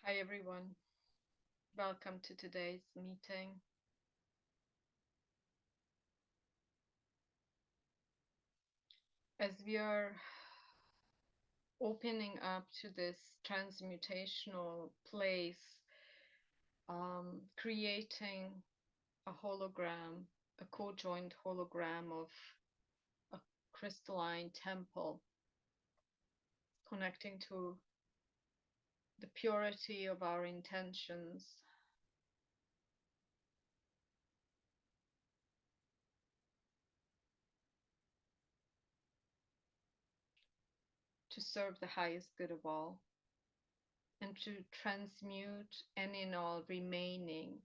Hi everyone, welcome to today's meeting. As we are opening up to this transmutational place, creating a hologram, a co-joined hologram of a crystalline temple, connecting to the purity of our intentions, to serve the highest good of all, and to transmute any and all remaining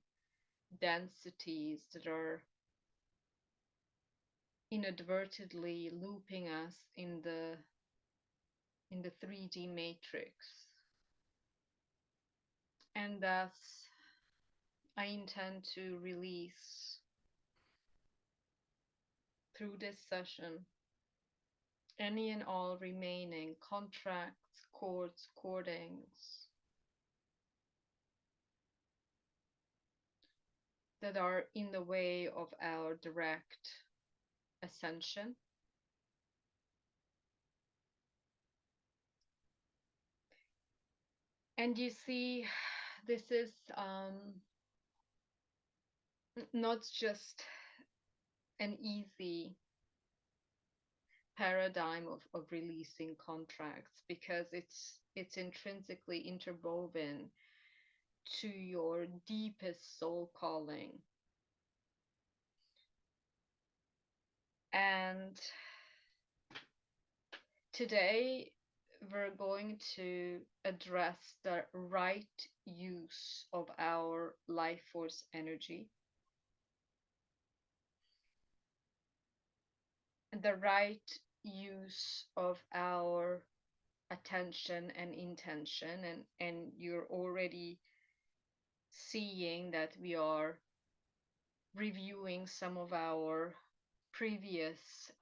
densities that are inadvertently looping us in the 3D matrix. And thus I intend to release through this session any and all remaining contracts, cords, cordings that are in the way of our direct ascension. And you see, this is not just an easy paradigm of releasing contracts because it's intrinsically interwoven to your deepest soul calling. And today we're going to address the right use of our life force energy, the right use of our attention and intention, and you're already seeing that we are reviewing some of our previous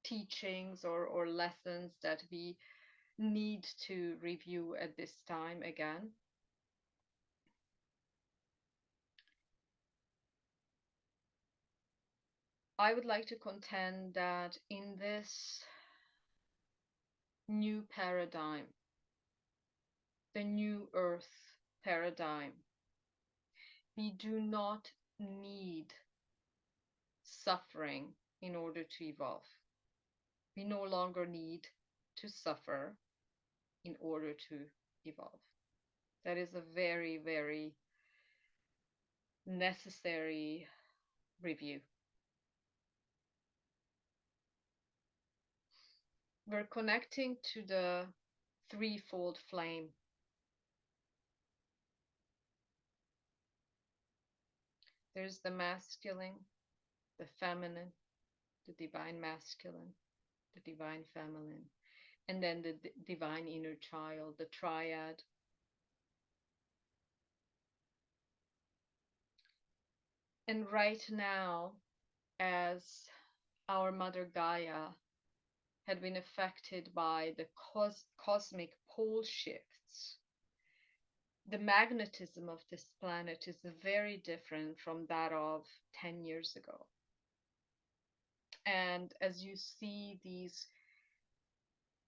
teachings or lessons that we need to review at this time again. I would like to contend that in this new paradigm, the new earth paradigm, we do not need suffering in order to evolve. We no longer need to suffer in order to evolve. That is a very, very necessary review. We're connecting to the threefold flame. There's the masculine, the feminine, the divine masculine, the divine feminine, and then the divine inner child, the triad. And right now, as our mother Gaia had been affected by the cosmic pole shifts, the magnetism of this planet is very different from that of 10 years ago. And as you see these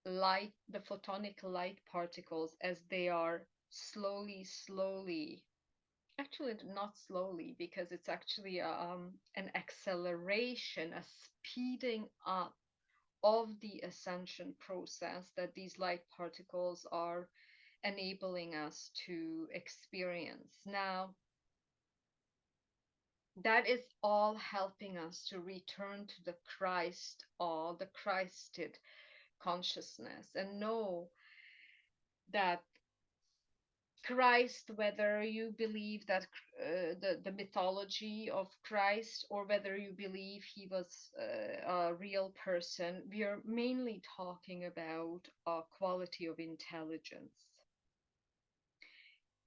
light, the photonic light particles, as they are slowly, actually not slowly, because it's actually an acceleration, a speeding up of the ascension process that these light particles are enabling us to experience. Now, that is all helping us to return to the Christ, all the Christed consciousness, and know that Christ, whether you believe that the mythology of Christ or whether you believe he was a real person, we are mainly talking about a quality of intelligence.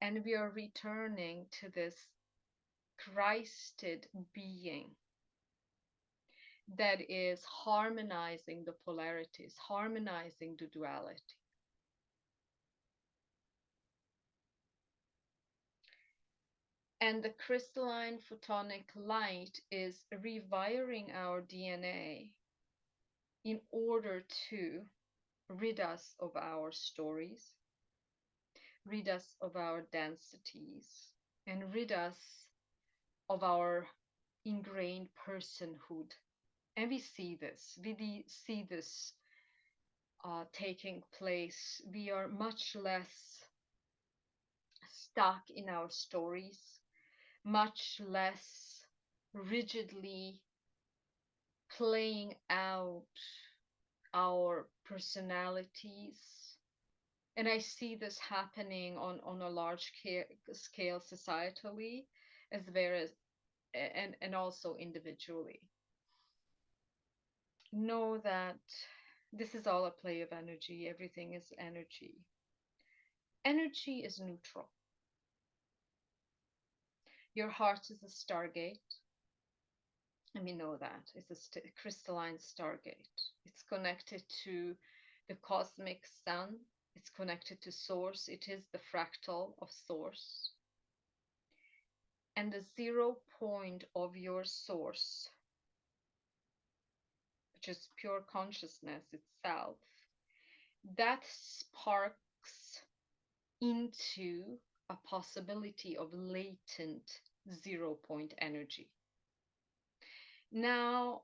And we are returning to this Christed being that is harmonizing the polarities, harmonizing the duality. And the crystalline photonic light is rewiring our DNA in order to rid us of our stories, rid us of our densities, and rid us of our ingrained personhood. And we see this, see this taking place. We are much less stuck in our stories, much less rigidly playing out our personalities. And I see this happening on a large scale societally, as well as and also individually. Know that this is all a play of energy. Everything is energy. Energy is neutral. Your heart is a stargate. And we know that it's a crystalline stargate. It's connected to the cosmic sun. It's connected to source. It is the fractal of source. And the 0 point of your source, which is pure consciousness itself, that sparks into a possibility of latent 0 point energy. Now,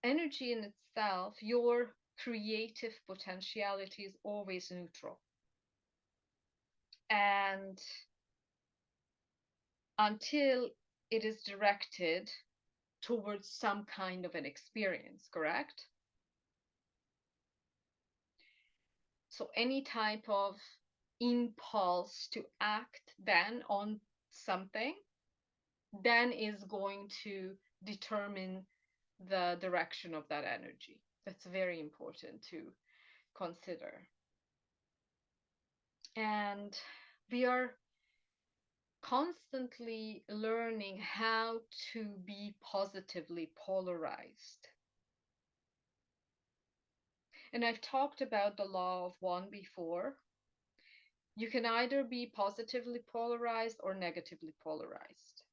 energy in itself, your creative potentiality is always neutral. And until it is directed towards some kind of an experience, correct? So any type of impulse to act then on something then is going to determine the direction of that energy. That's very important to consider. And we are constantly learning how to be positively polarized. And I've talked about the law of one before. You can either be positively polarized or negatively polarized.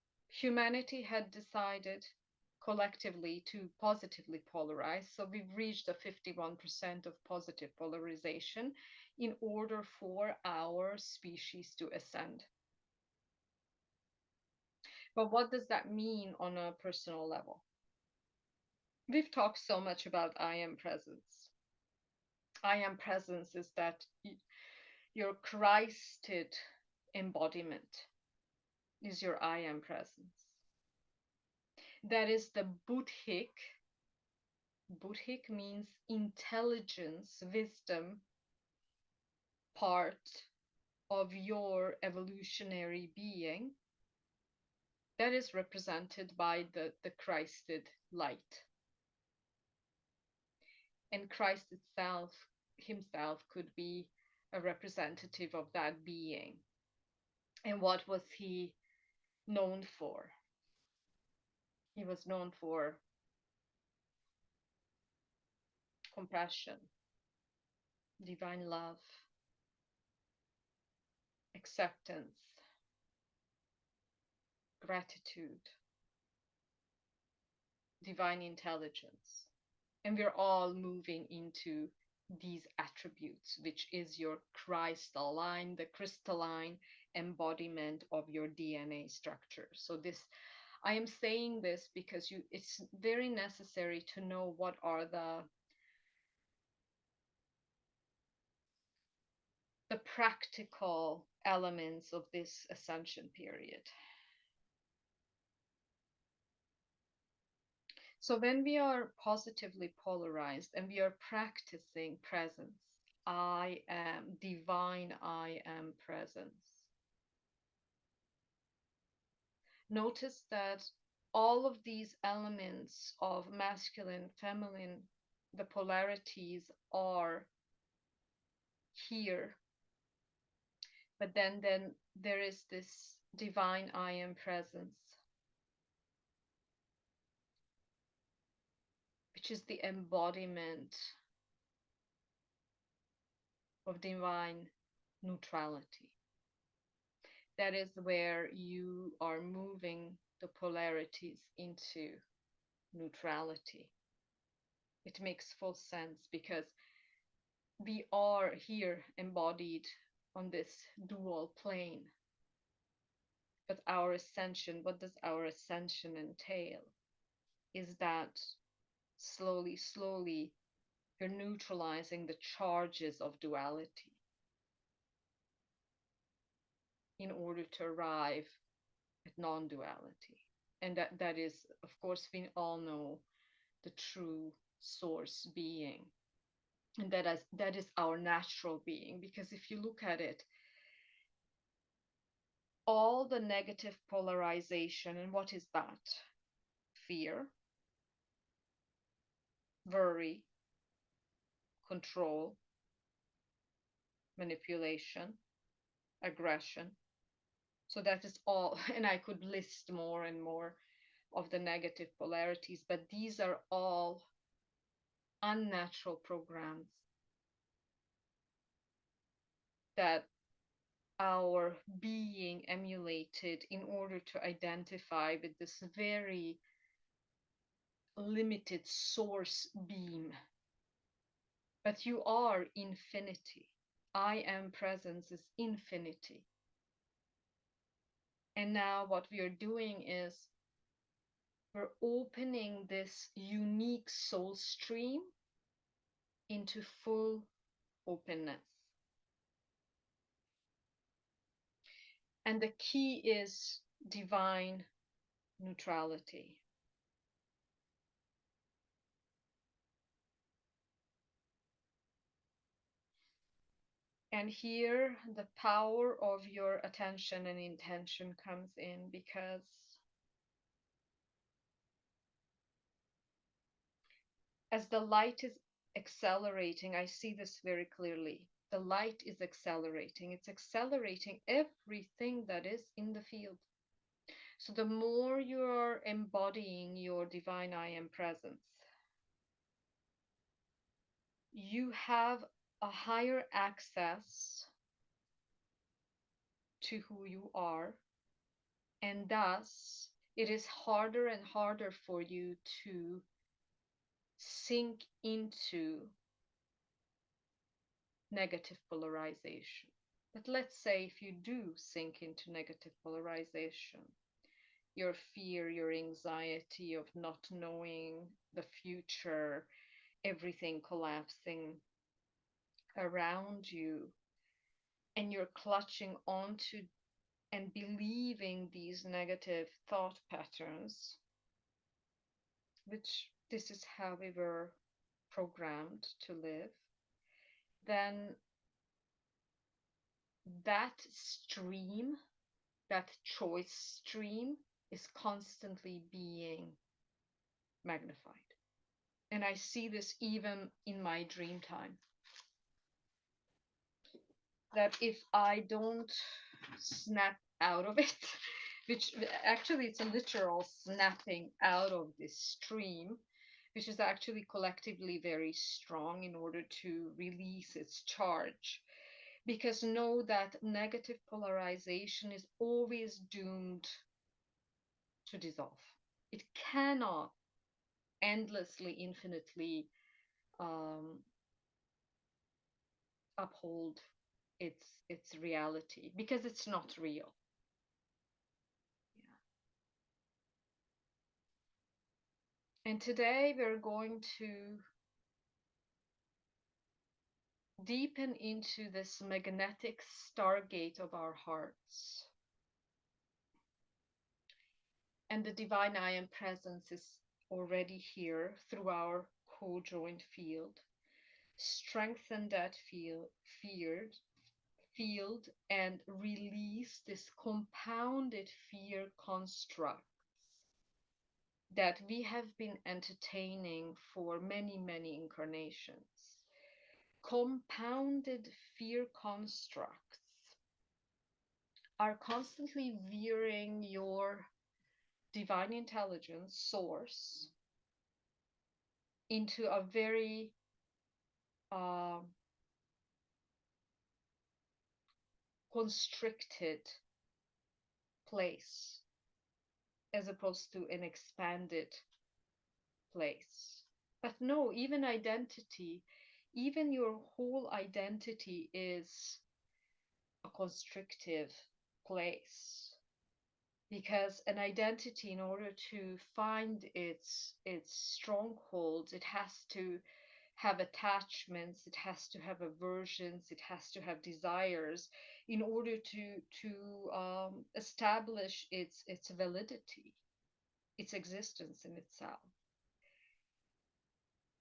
Humanity had decided collectively to positively polarize, so we've reached a 51% of positive polarization in order for our species to ascend. But what does that mean on a personal level? We've talked so much about I am presence. I am presence is that your Christed embodiment is your I am presence. That is the Buddhic. Buddhic means intelligence, wisdom part of your evolutionary being. That is represented by the Christed light. And Christ itself, himself, could be a representative of that being. And what was he known for? He was known for compassion, divine love, acceptance, gratitude, divine intelligence. And we're all moving into these attributes, which is your crystalline, the crystalline embodiment of your DNA structure. So this, I am saying this because it's very necessary to know what are the practical elements of this ascension period. So when we are positively polarized and we are practicing presence, I am divine, I am presence. Notice that all of these elements of masculine, feminine, the polarities are here. But then there is this divine I am presence, which is the embodiment of divine neutrality. that is where you are moving the polarities into neutrality. It makes full sense because we are here embodied on this dual plane. But our ascension, what does our ascension entail? Is that slowly, slowly, you're neutralizing the charges of duality in order to arrive at non-duality. And that is, of course, we all know the true source being. And that is our natural being. Because if you look at it, all the negative polarization, and what is that? Fear, worry, control, manipulation, aggression. So that is all, and I could list more and more of the negative polarities, but these are all unnatural programs that our being emulated in order to identify with this very limited source beam. But you are infinity. I am presence is infinity. And now what we are doing is we're opening this unique soul stream into full openness. And the key is divine neutrality. And here the power of your attention and intention comes in, because as the light is accelerating, I see this very clearly. The light is accelerating. It's accelerating everything that is in the field. So the more you're embodying your divine I am presence, you have a higher access to who you are, and thus it is harder and harder for you to sink into negative polarization. But let's say if you do sink into negative polarization, your fear, your anxiety of not knowing the future, everything collapsing around you, and you're clutching onto and believing these negative thought patterns, which this is how we were programmed to live, then that stream, that choice stream, is constantly being magnified. And I see this even in my dream time. That if I don't snap out of it, which actually it's a literal snapping out of this stream, which is actually collectively very strong in order to release its charge. Because know that negative polarization is always doomed to dissolve. It cannot endlessly, infinitely um, uphold its reality, because it's not real. Yeah. And today we're going to deepen into this magnetic stargate of our hearts. And the divine I am presence is already here through our co-joined field. Strengthen that field and release this compounded fear constructs that we have been entertaining for many, many incarnations. Compounded fear constructs are constantly veering your divine intelligence source into a very constricted place as opposed to an expanded place. But no, even identity, even your whole identity is a constrictive place, because an identity, in order to find its strongholds, it has to have attachments, it has to have aversions, it has to have desires in order to establish its validity, its existence in itself.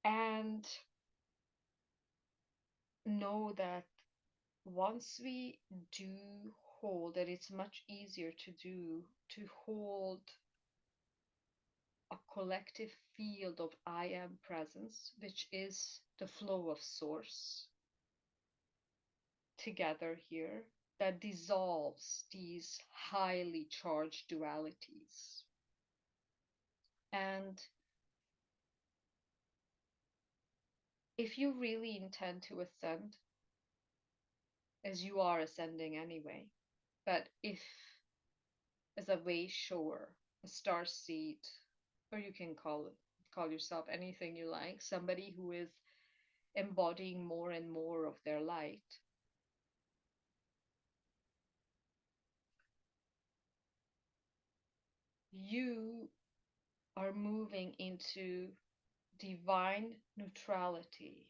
And know that once we do hold, that it's much easier to do, to hold a collective field of I am presence, which is the flow of source together here, that dissolves these highly charged dualities. And if you really intend to ascend, as you are ascending anyway, but if as a way shower, a star seed, or you can call yourself anything you like, somebody who is embodying more and more of their light, you are moving into divine neutrality,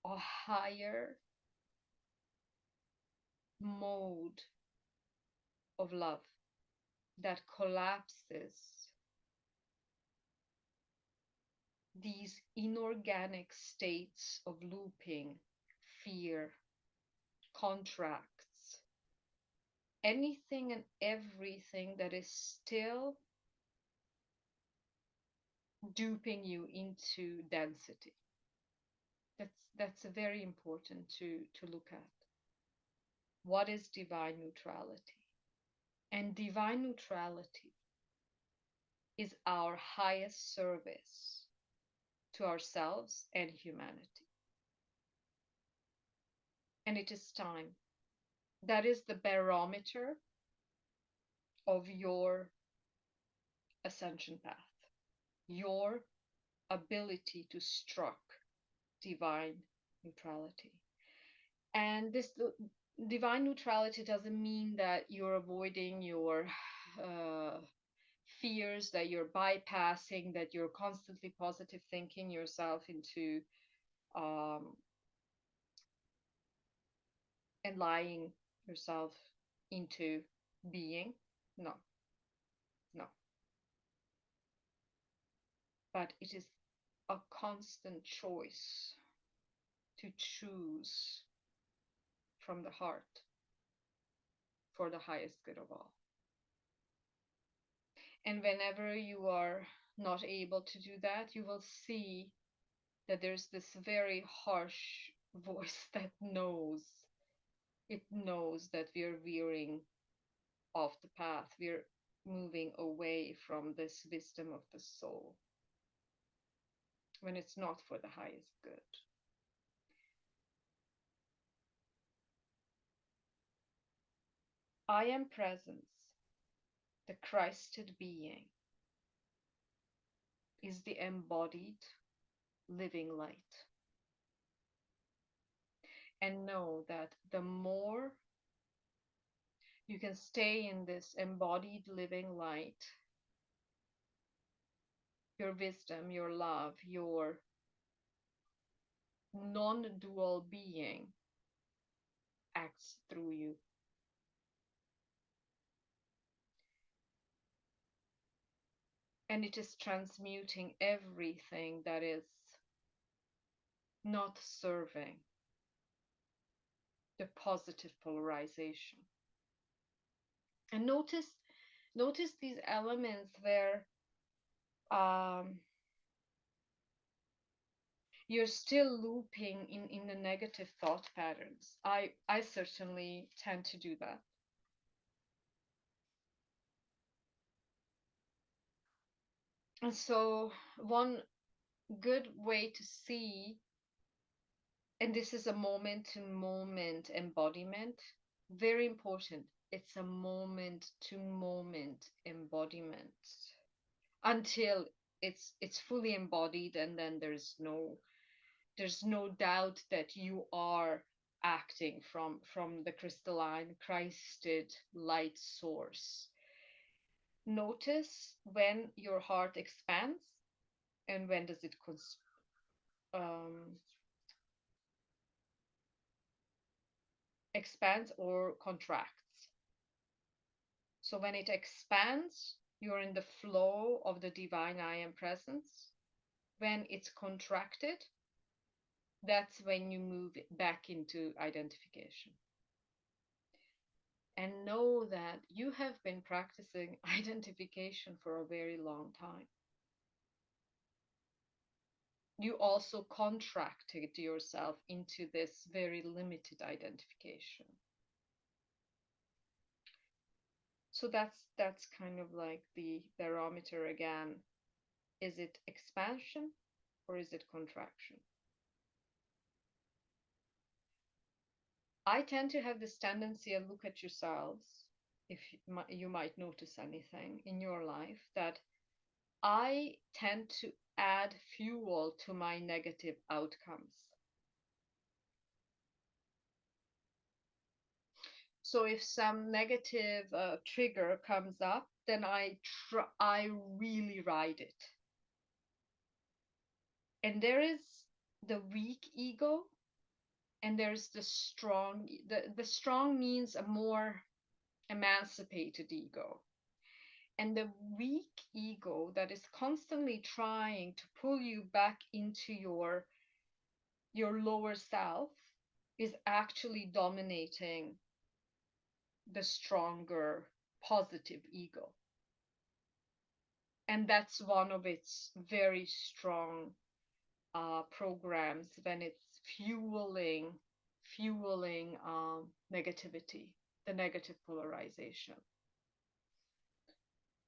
a higher mode of love that collapses these inorganic states of looping, fear, contracts, anything and everything that is still duping you into density. That's very important to look at. What is divine neutrality? And divine neutrality is our highest service to ourselves and humanity. And it is time. That is the barometer of your ascension path, your ability to struck divine neutrality. And this divine neutrality doesn't mean that you're avoiding your uh, fears, that you're bypassing, that you're constantly positive thinking yourself into um, and lying yourself into being. No, no. But it is a constant choice to choose from the heart for the highest good of all. And whenever you are not able to do that, you will see that there's this very harsh voice that knows. It knows that we are veering off the path. We're moving away from this wisdom of the soul when it's not for the highest good. I am presence, the Christed being, is the embodied living light. And know that the more you can stay in this embodied living light, your wisdom, your love, your non dual being acts through you. And it is transmuting everything that is not serving the positive polarization. And notice these elements where um, you're still looping in the negative thought patterns. I certainly tend to do that. And so one good way to see, and this is a moment to moment embodiment, very important, it's a moment to moment embodiment until it's fully embodied, and then there's no doubt that you are acting from the crystalline Christed light source. Notice when your heart expands and when does it um, expands or contracts. So when it expands, you're in the flow of the divine I am presence. When it's contracted, that's when you move back into identification. And know that you have been practicing identification for a very long time. You also contracted yourself into this very limited identification. So that's kind of like the barometer again. Is it expansion or is it contraction? I tend to have this tendency, and look at yourselves if you might notice anything in your life, that I tend to add fuel to my negative outcomes. So if some negative trigger comes up, then I really ride it. And there is the weak ego, and there's the strong. The strong means a more emancipated ego. And the weak ego that is constantly trying to pull you back into your lower self is actually dominating the stronger positive ego. And that's one of its very strong programs when it's fueling negativity, the negative polarization.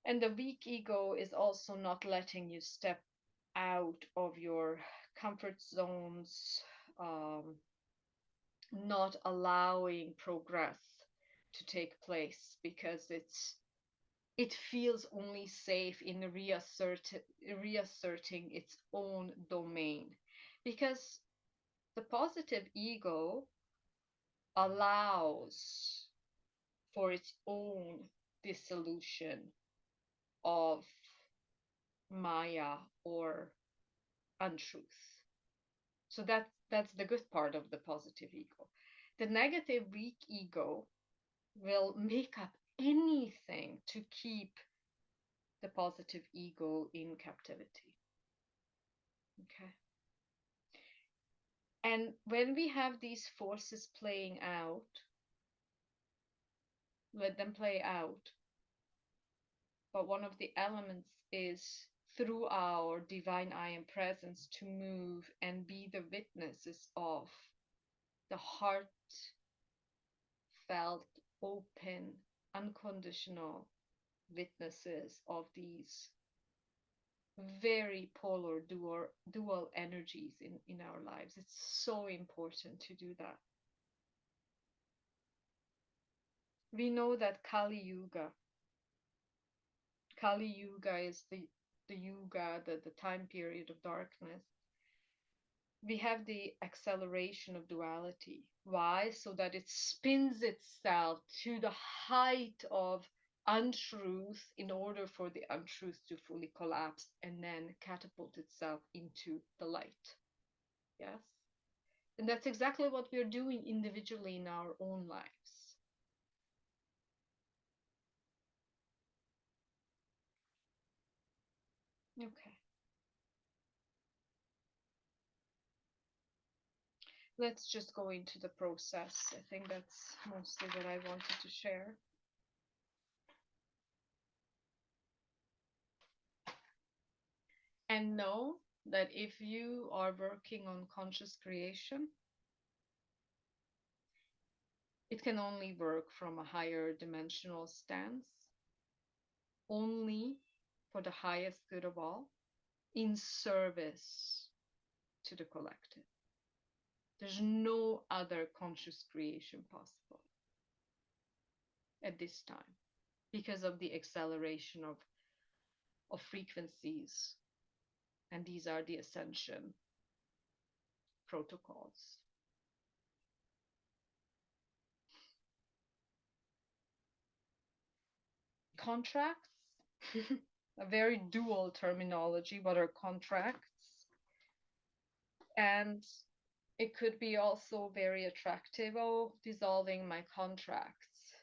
And the weak ego is also not letting you step out of your comfort zones, not allowing progress to take place because it feels only safe in reasserting its own domain. Because the positive ego allows for its own dissolution of Maya or untruth. So that's the good part of the positive ego. The negative weak ego will make up anything to keep the positive ego in captivity. Okay. And when we have these forces playing out, let them play out. But one of the elements is through our divine I am presence to move and be the witnesses of the heartfelt, open, unconditional witnesses of these very polar dual energies in our lives. It's so important to do that. We know that Kali Yuga is the yuga, the time period of darkness. We have the acceleration of duality. Why? So that it spins itself to the height of untruth in order for the untruth to fully collapse and then catapult itself into the light. Yes? And that's exactly what we're doing individually in our own lives. Okay. Let's just go into the process. I think that's mostly what I wanted to share. And know that if you are working on conscious creation, it can only work from a higher dimensional stance, only for the highest good of all, in service to the collective. There's no other conscious creation possible. at this time because of the acceleration of frequencies. And these are the ascension protocols. Contracts, a very dual terminology. What are contracts? And it could be also very attractive. Oh, dissolving my contracts.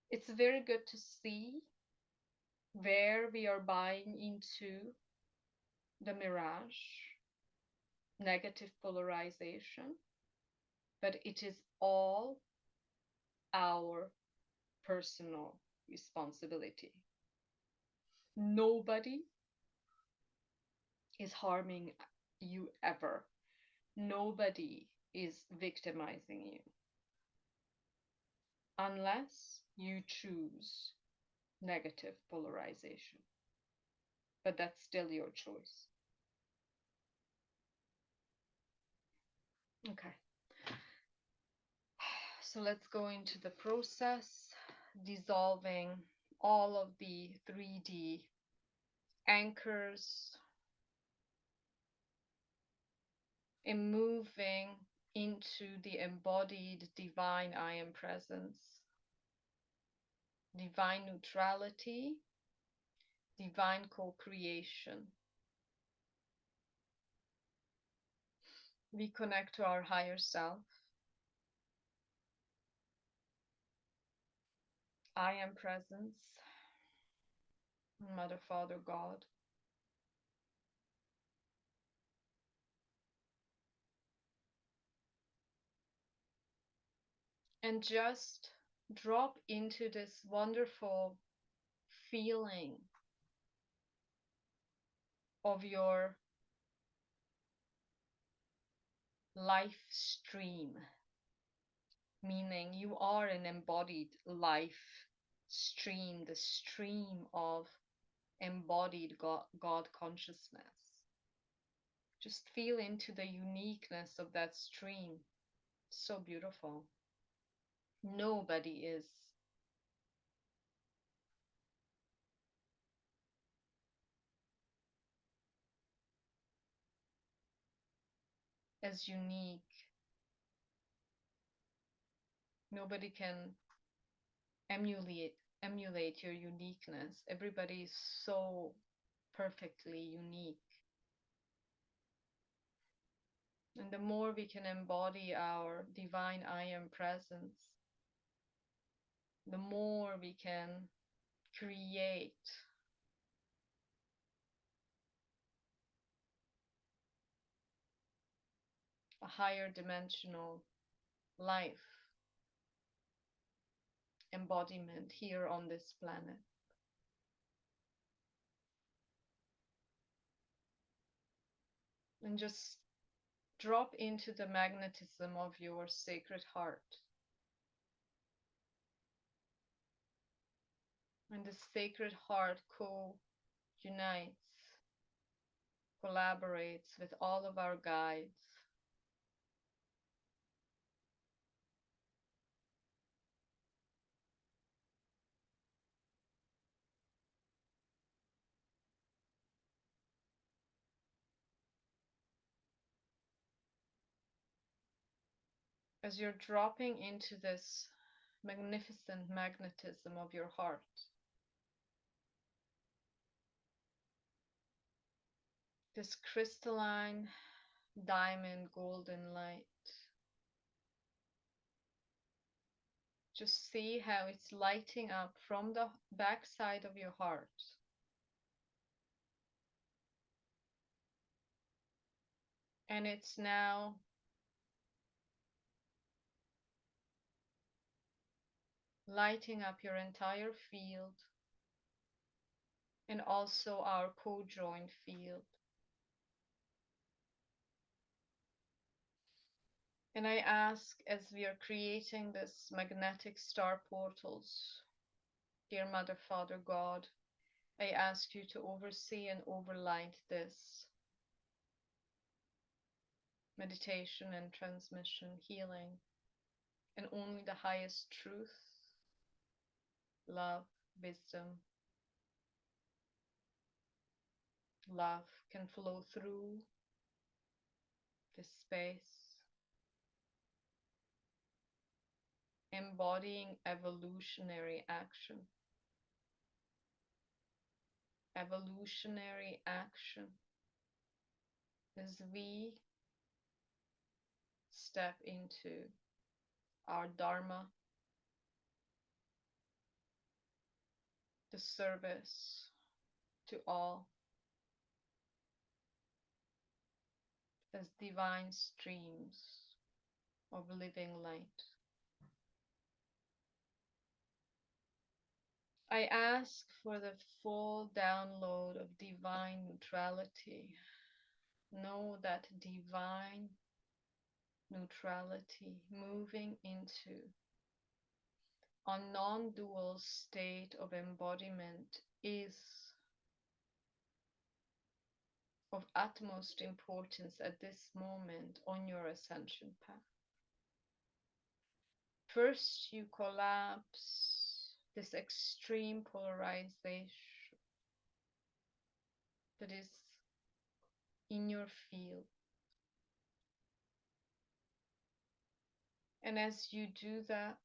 It's very good to see where we are buying into the mirage, negative polarization, but it is all our personal responsibility. Nobody is harming you ever. Nobody is victimizing you unless you choose negative polarization. But that's still your choice. Okay, so let's go into the process, dissolving all of the 3D anchors and moving into the embodied divine I am presence, divine neutrality, divine co creation. We connect to our higher self. I am presence, Mother, Father, God. And just drop into this wonderful feeling of your life stream, meaning you are an embodied life stream, the stream of embodied God consciousness. Just feel into the uniqueness of that stream. So beautiful. Nobody is as unique. Nobody can emulate your uniqueness. Everybody is so perfectly unique. And the more we can embody our divine I am presence, the more we can create a higher dimensional life embodiment here on this planet. And just drop into the magnetism of your sacred heart. And the sacred heart co-unites, collaborates with all of our guides. As you're dropping into this magnificent magnetism of your heart, this crystalline diamond golden light, just see how it's lighting up from the backside of your heart. And it's now lighting up your entire field and also our co-joined field. And I ask, as we are creating this magnetic star portals, dear Mother, Father, God, I ask you to oversee and overlight this meditation and transmission healing, and only the highest truth love, wisdom, love can flow through this space, embodying evolutionary action. Evolutionary action as we step into our Dharma, the service to all, as divine streams of living light. I ask for the full download of divine neutrality. Know that divine neutrality moving into a non-dual state of embodiment is of utmost importance at this moment on your ascension path. First, you collapse this extreme polarization that is in your field. And as you do that,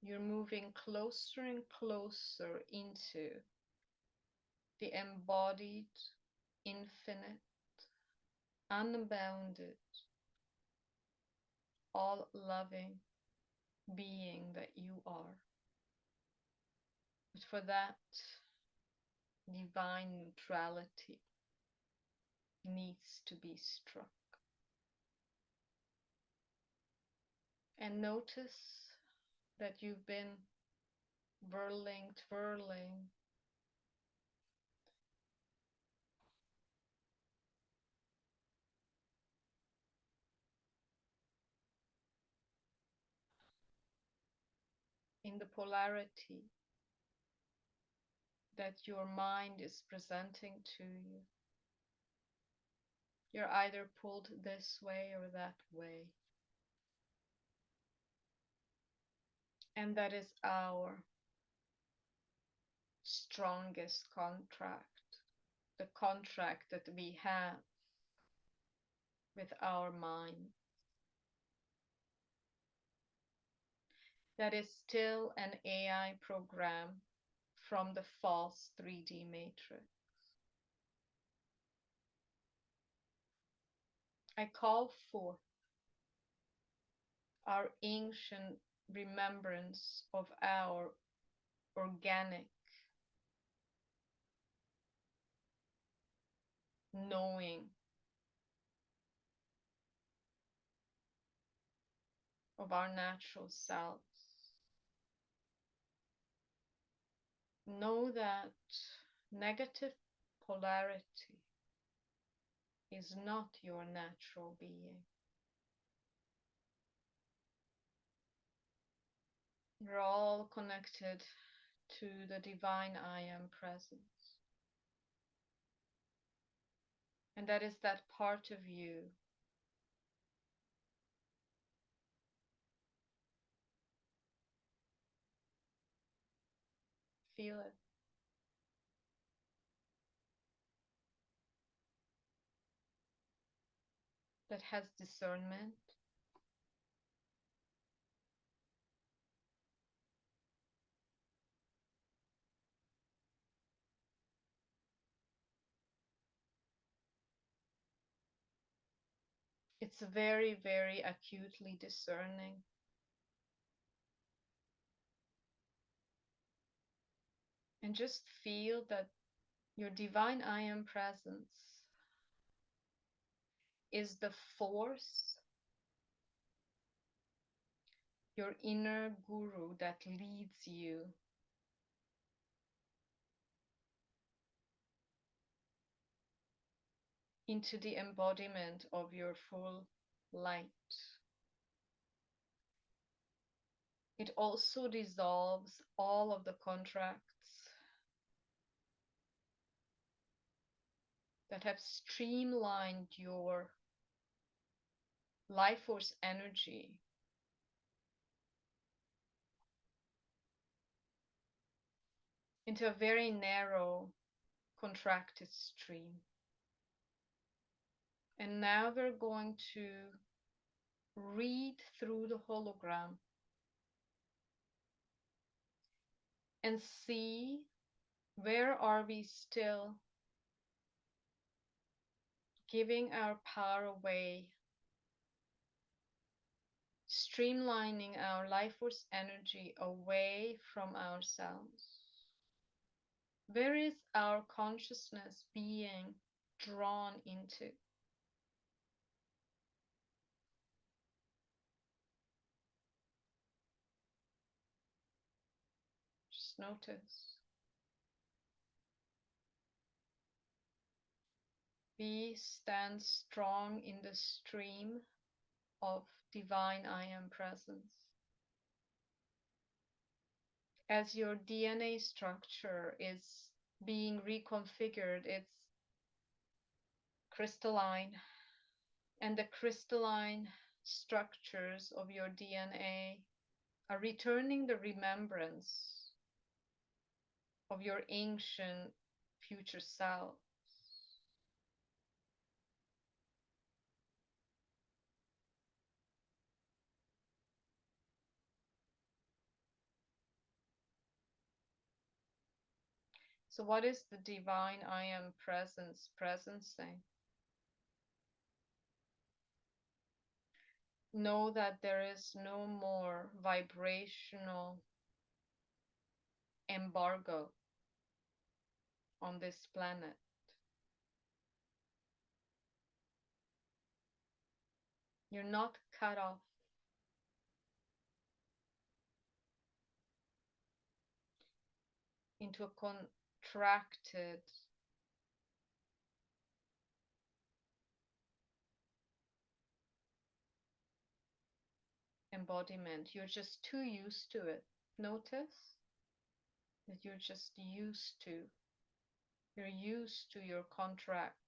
you're moving closer and closer into the embodied, infinite, unbounded, all-loving being that you are. But for that, divine neutrality needs to be struck. And notice that you've been twirling in the polarity that your mind is presenting to you. You're either pulled this way or that way. And that is our strongest contract, the contract that we have with our mind. That is still an AI program from the false 3D matrix. I call forth our ancient remembrance of our organic knowing of our natural selves. Know that negative polarity is not your natural being. We're all connected to the divine I am presence. And that is that part of you feel it. That has discernment. It's very, very acutely discerning. And just feel that your divine I am presence is the force, your inner guru that leads you into the embodiment of your full light. It also dissolves all of the contracts that have streamlined your life force energy into a very narrow, contracted stream. And now we're going to read through the hologram and see where are we still giving our power away, streamlining our life force energy away from ourselves. Where is our consciousness being drawn into? Just notice. We stand strong in the stream of divine I am presence. As your DNA structure is being reconfigured, it's crystalline, and the crystalline structures of your DNA are returning the remembrance of your ancient future self. So, what is the divine I am presence presencing? Know that there is no more vibrational embargo on this planet. You're not cut off. Into a contracted embodiment. You're just too used to it. Notice that you're just used to. You're used to your contracts.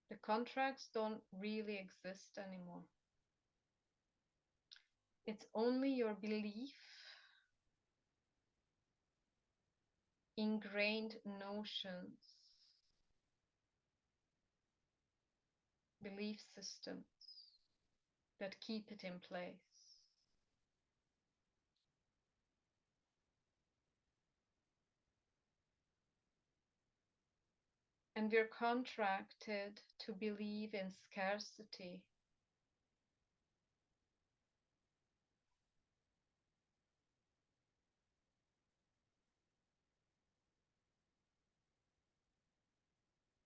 The contracts don't really exist anymore. It's only your belief, ingrained notions, belief systems that keep it in place. And we're contracted to believe in scarcity.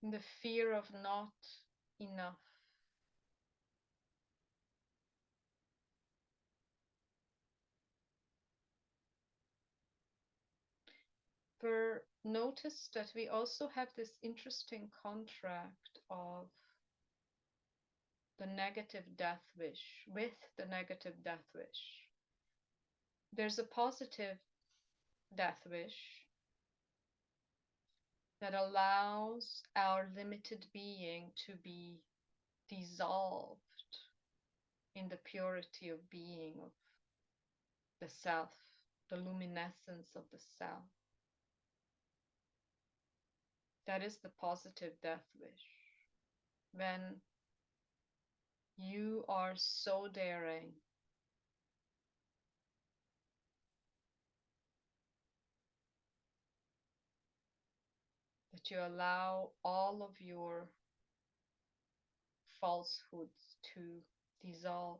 In the fear of not enough. Notice that we also have this interesting contract of the negative death wish. With the negative death wish, there's a positive death wish that allows our limited being to be dissolved in the purity of being, of the self, the luminescence of the self. That is the positive death wish. When you are so daring that you allow all of your falsehoods to dissolve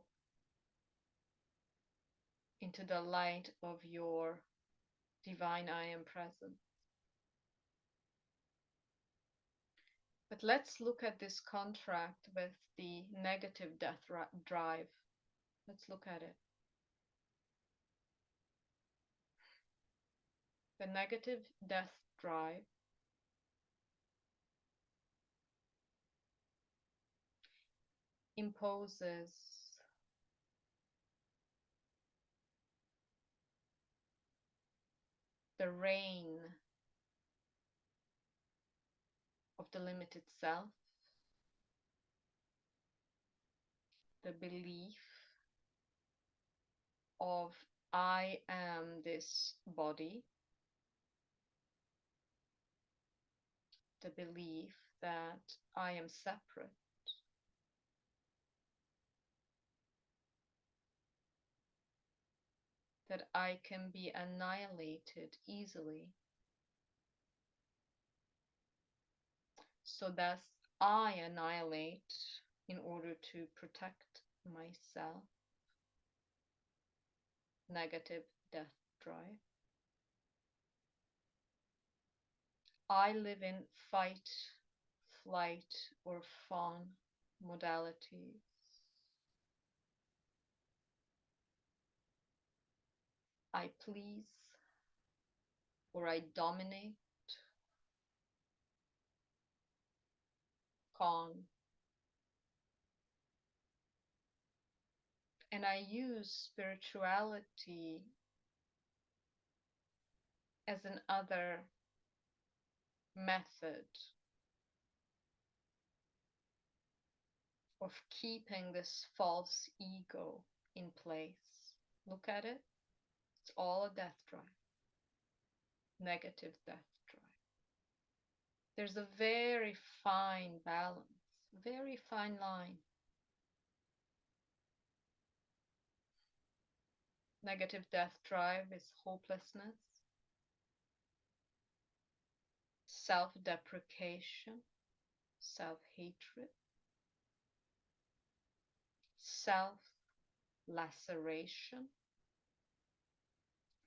into the light of your divine I am present. But let's look at this contract with the negative death drive. Let's look at it. The negative death drive imposes the reign of the limited self the belief of I am this body, the belief that I am separate, that I can be annihilated easily. So thus I annihilate in order to protect myself. Negative death drive. I live in fight, flight, or fawn modalities. I please or I dominate, con, and I use spirituality as another method of keeping this false ego in place. Look at it. It's all a death drive, negative death drive. There's a very fine balance, very fine line. Negative death drive is hopelessness, self-deprecation, self-hatred, self-laceration.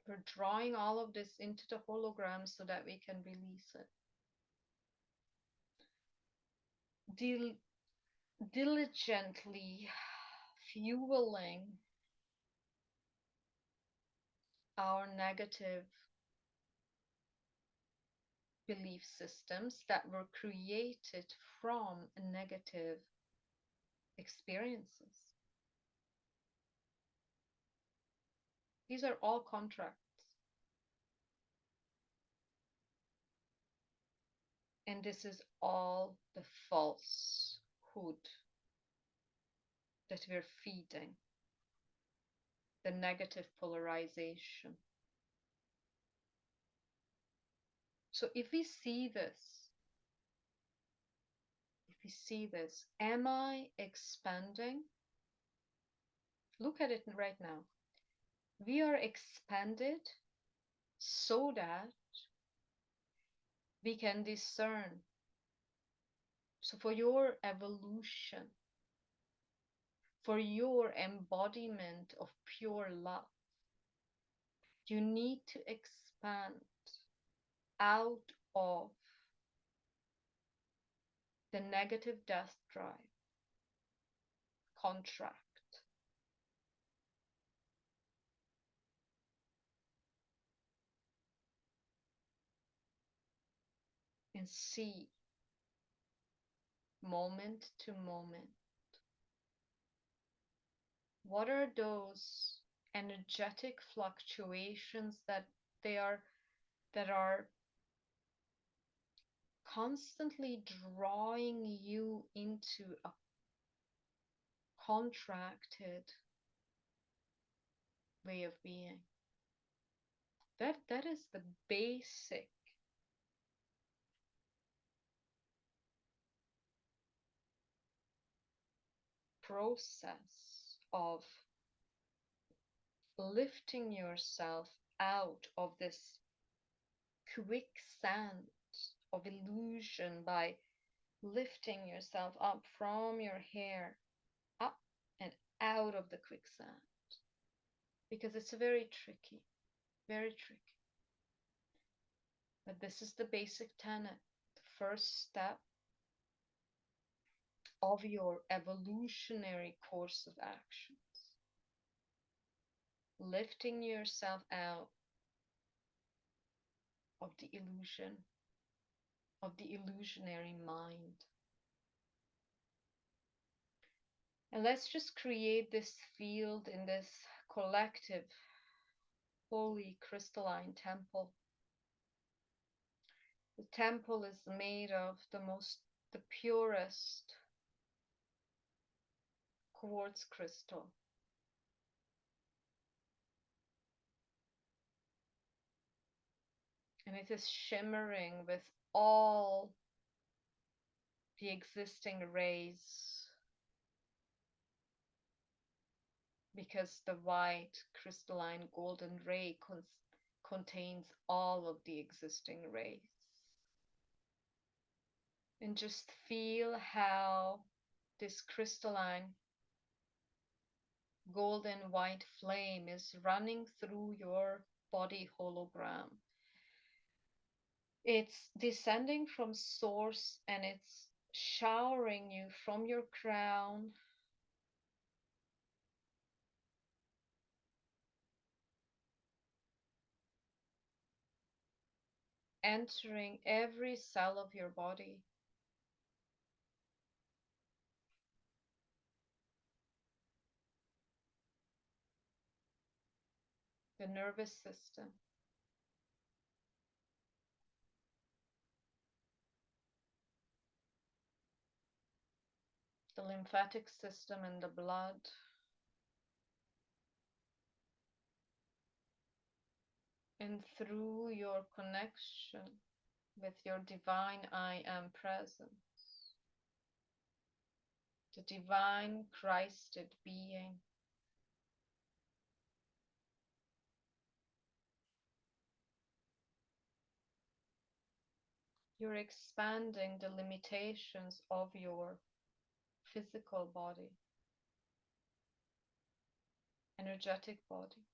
We're drawing all of this into the hologram so that we can release it. Diligently fueling our negative belief systems that were created from negative experiences. These are all contracts. And this is all the falsehood that we're feeding, the negative polarization. So if we see this, am I expanding? Look at it right now. We are expanded so that we can discern. So for your evolution, for your embodiment of pure love, you need to expand out of the negative death drive, contract. And see moment to moment, what are those energetic fluctuations that are constantly drawing you into a contracted way of being. That is the basic process of lifting yourself out of this quicksand of illusion by lifting yourself up from your hair up and out of the quicksand, because it's very tricky, very tricky. But this is the basic tenet, the first step of your evolutionary course of actions. Lifting yourself out of the illusion, of the illusionary mind. And let's just create this field in this collective, holy crystalline temple. The temple is made of the purest quartz crystal. And it is shimmering with all the existing rays, because the white crystalline golden ray contains all of the existing rays. And just feel how this crystalline golden white flame is running through your body hologram. It's descending from source and it's showering you from your crown, entering every cell of your body. The nervous system, the lymphatic system and the blood, and through your connection with your divine I am presence, the divine Christed being. You're expanding the limitations of your physical body, energetic body,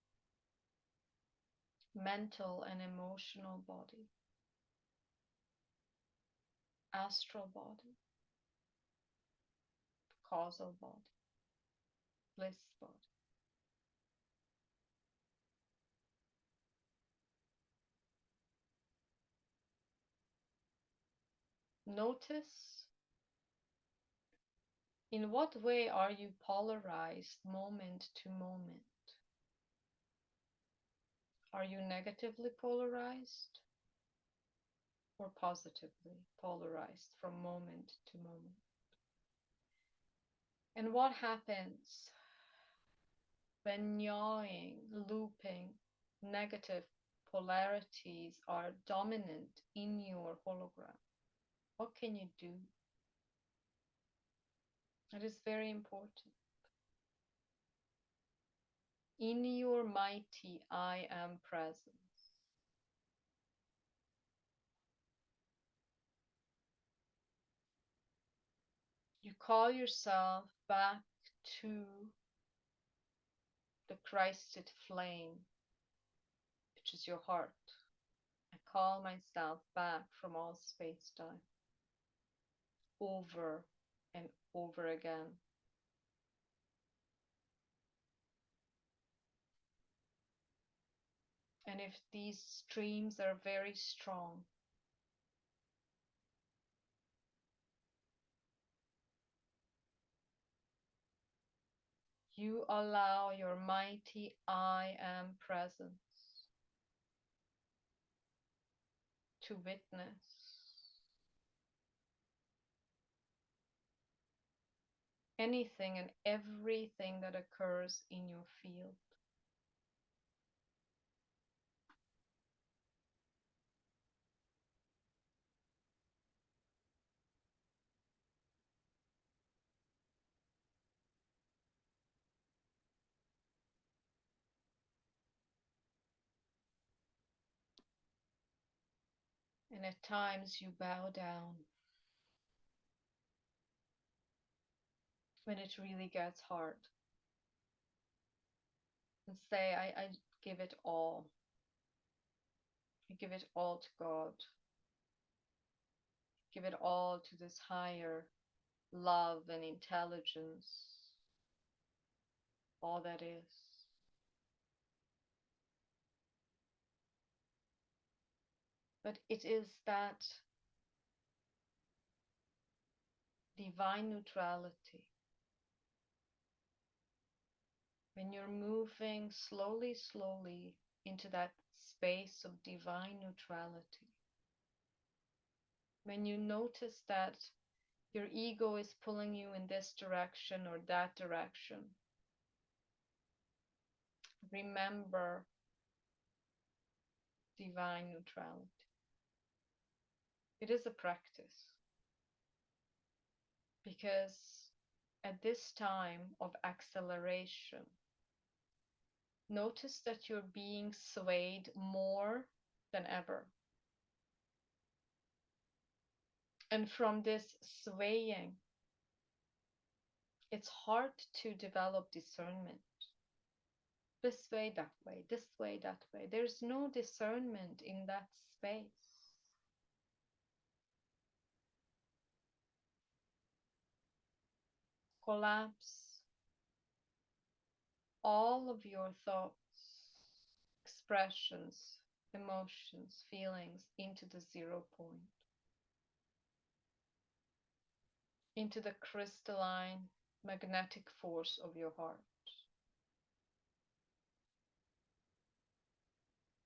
mental and emotional body, astral body, causal body, bliss body. Notice in what way are you polarized moment to moment? Are you negatively polarized or positively polarized from moment to moment? And what happens when gnawing, looping, negative polarities are dominant in your hologram? What can you do? It is very important. In your mighty I am presence, you call yourself back to the Christed flame, which is your heart. I call myself back from all space-time, over and over again. And if these streams are very strong, you allow your mighty I am presence to witness anything and everything that occurs in your field. And at times you bow down when it really gets hard and say, I give it all. I give it all to God. Give it all to this higher love and intelligence, all that is. But it is that divine neutrality. When you're moving slowly, slowly into that space of divine neutrality, when you notice that Your ego is pulling you in this direction or that direction. Remember divine neutrality. It is a practice because at this time of acceleration, notice that you're being swayed more than ever. And from this swaying, it's hard to develop discernment. This way, that way, this way, that way. There's no discernment in that space. Collapse all of your thoughts, expressions, emotions, feelings into the 0 point, into the crystalline magnetic force of your heart.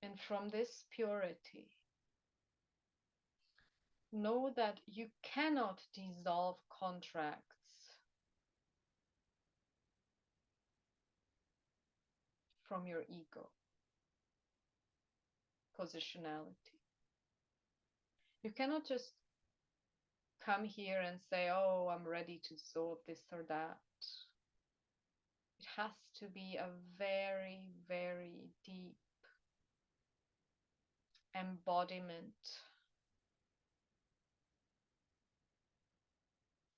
And from this purity, know that you cannot dissolve contracts from your ego positionality. You cannot just come here and say, oh, I'm ready to dissolve this or that. It has to be a very, very deep embodiment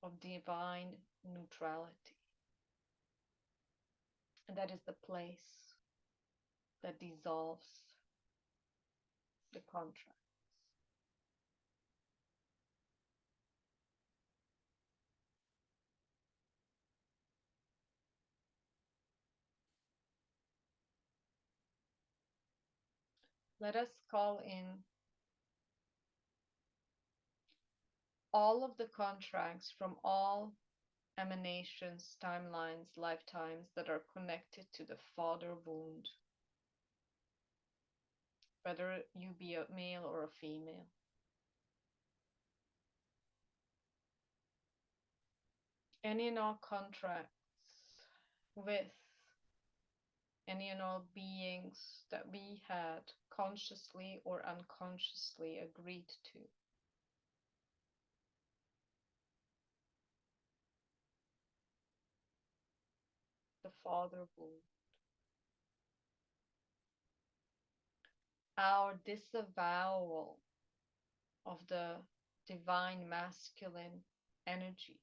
of divine neutrality. And that is the place that dissolves the contract. Let us call in all of the contracts from all emanations, timelines, lifetimes that are connected to the father wound, whether you be a male or a female. Any and all contracts with any and all beings that we had consciously or unconsciously agreed to. The father wound. Our disavowal of the divine masculine energies.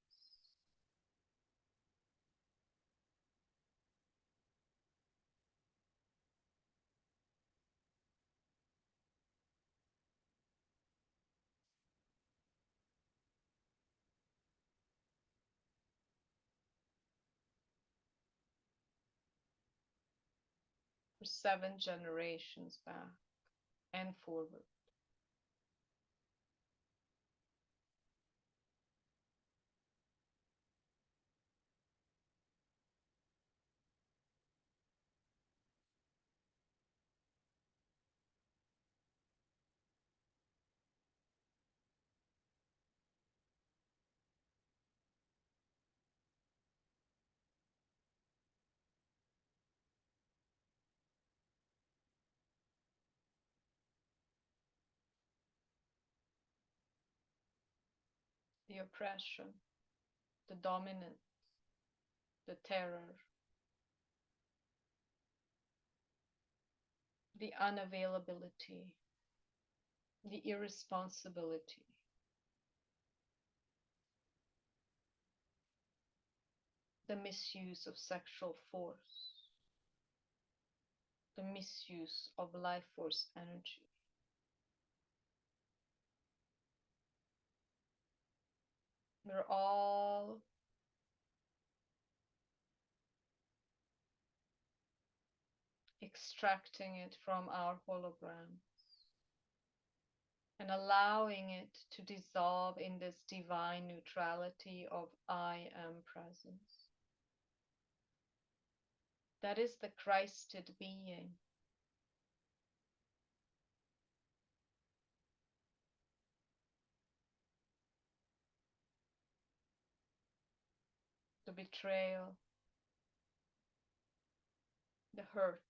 For 7 generations back and forward. The oppression, the dominance, the terror, the unavailability, the irresponsibility, the misuse of sexual force, the misuse of life force energy. We're all extracting it from our hologram and allowing it to dissolve in this divine neutrality of I am presence. That is the Christed being. the betrayal, the hurt,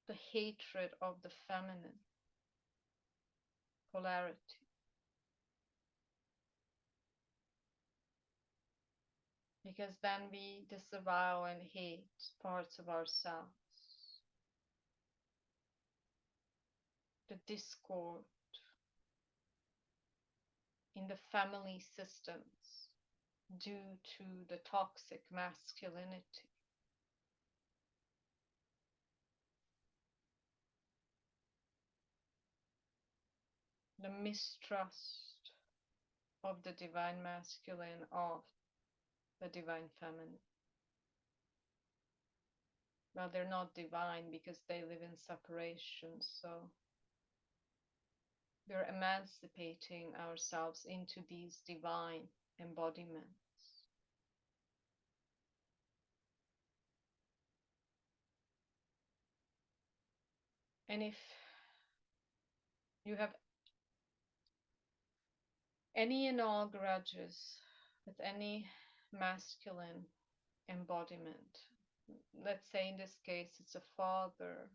the hatred of the feminine polarity. Because then we disavow and hate parts of ourselves. The discord in the family systems due to the toxic masculinity. The mistrust of the divine masculine, of the divine feminine. Well, they're not divine because they live in separation, so we're emancipating ourselves into these divine embodiments. And if you have any and all grudges with any masculine embodiment, let's say in this case it's a father,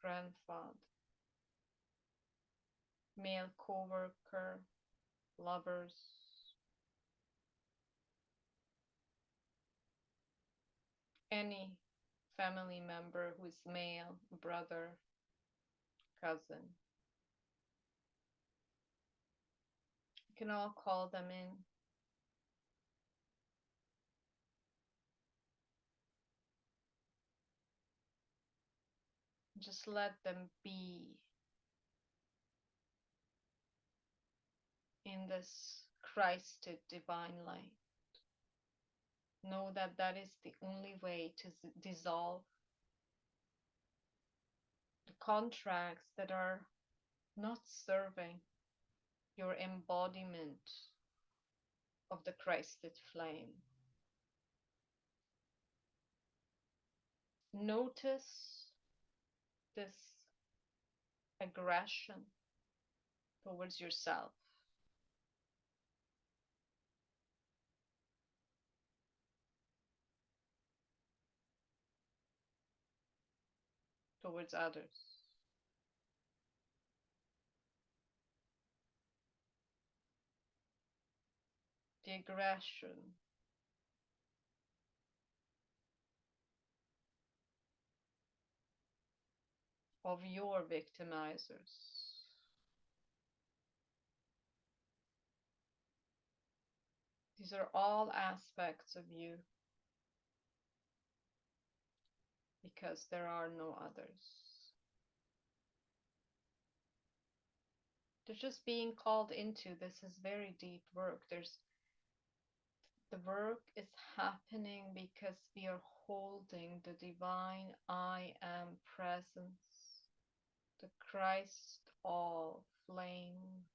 grandfather, male co-worker, lovers, any family member who is male, brother, cousin. You can all call them in. Just let them be in this Christed divine light. Know that that is the only way to dissolve the contracts that are not serving your embodiment of the Christed flame. Notice this aggression towards yourself. Towards others. The aggression of your victimizers. These are all aspects of you because there are no others. They're just being called into. This is very deep work. The work is happening because we are holding the divine I am presence, the Christ all flame.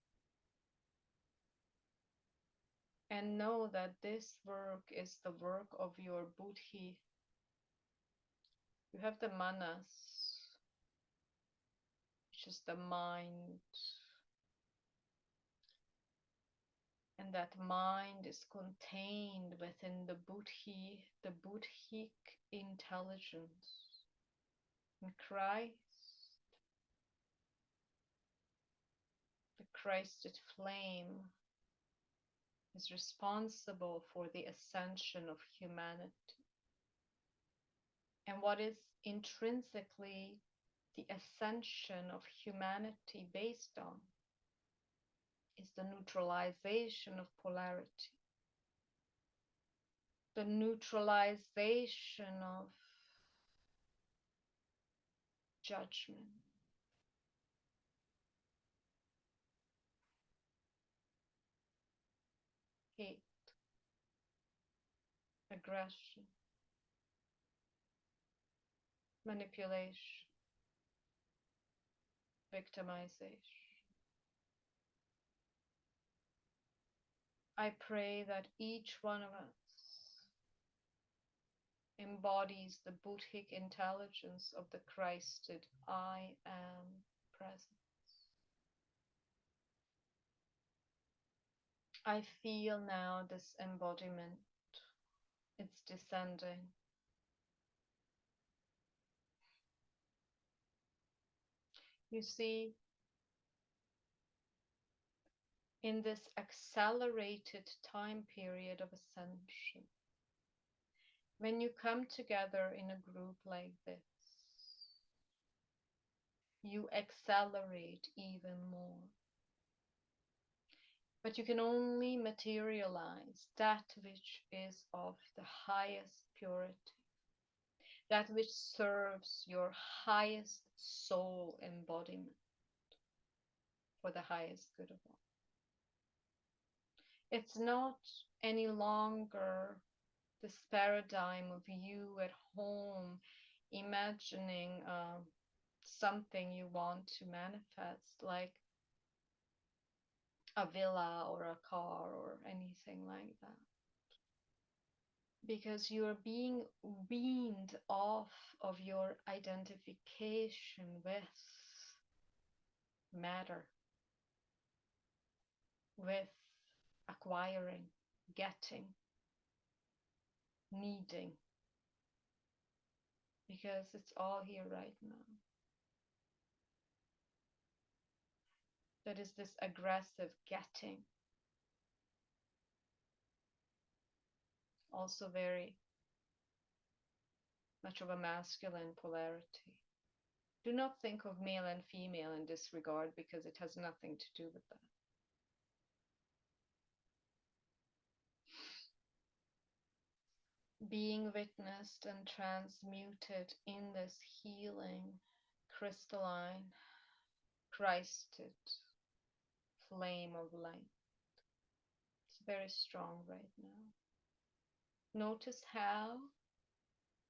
And know that this work is the work of your Buddhi. You have the manas, which is the mind. And that mind is contained within the Buddhi, the Buddhic intelligence. And Christ, the Christed flame, is responsible for the ascension of humanity. And what is intrinsically the ascension of humanity based on is the neutralization of polarity, the neutralization of judgment. Hate, aggression, manipulation, victimization. I pray that each one of us embodies the Buddhic intelligence of the Christed I am presence. I feel now this embodiment, it's descending. You see, in this accelerated time period of ascension, when you come together in a group like this, you accelerate even more. But you can only materialize that which is of the highest purity, that which serves your highest soul embodiment for the highest good of all. It's not any longer this paradigm of you at home imagining something you want to manifest, like a villa or a car or anything like that. Because you're being weaned off of your identification with matter, with acquiring, getting, needing, because it's all here right now. That is this aggressive getting, also very much of a masculine polarity. Do not think of male and female in this regard, because it has nothing to do with that. Being witnessed and transmuted in this healing, crystalline, Christed flame of light. It's very strong right now. Notice how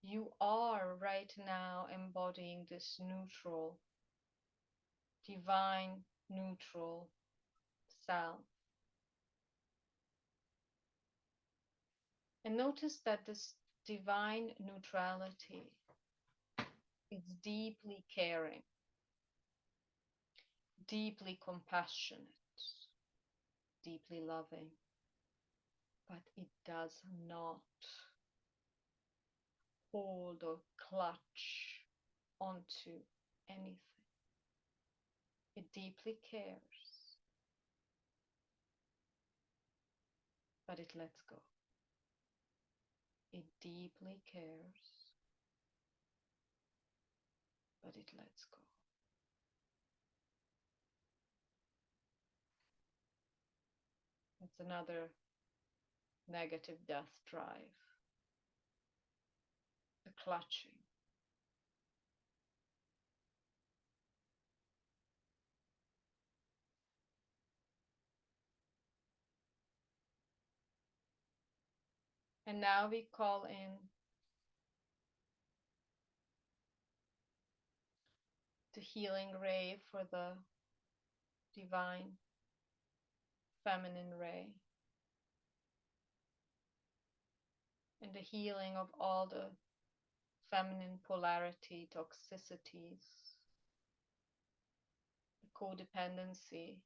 you are right now embodying this neutral, divine, neutral self. And notice that this divine neutrality is deeply caring, deeply compassionate, deeply loving, but it does not hold or clutch onto anything. It deeply cares, but it lets go. It deeply cares, but it lets go. It's another negative death drive, the clutching. And now we call in the healing ray for the divine feminine ray, and the healing of all the feminine polarity, toxicities, the codependency,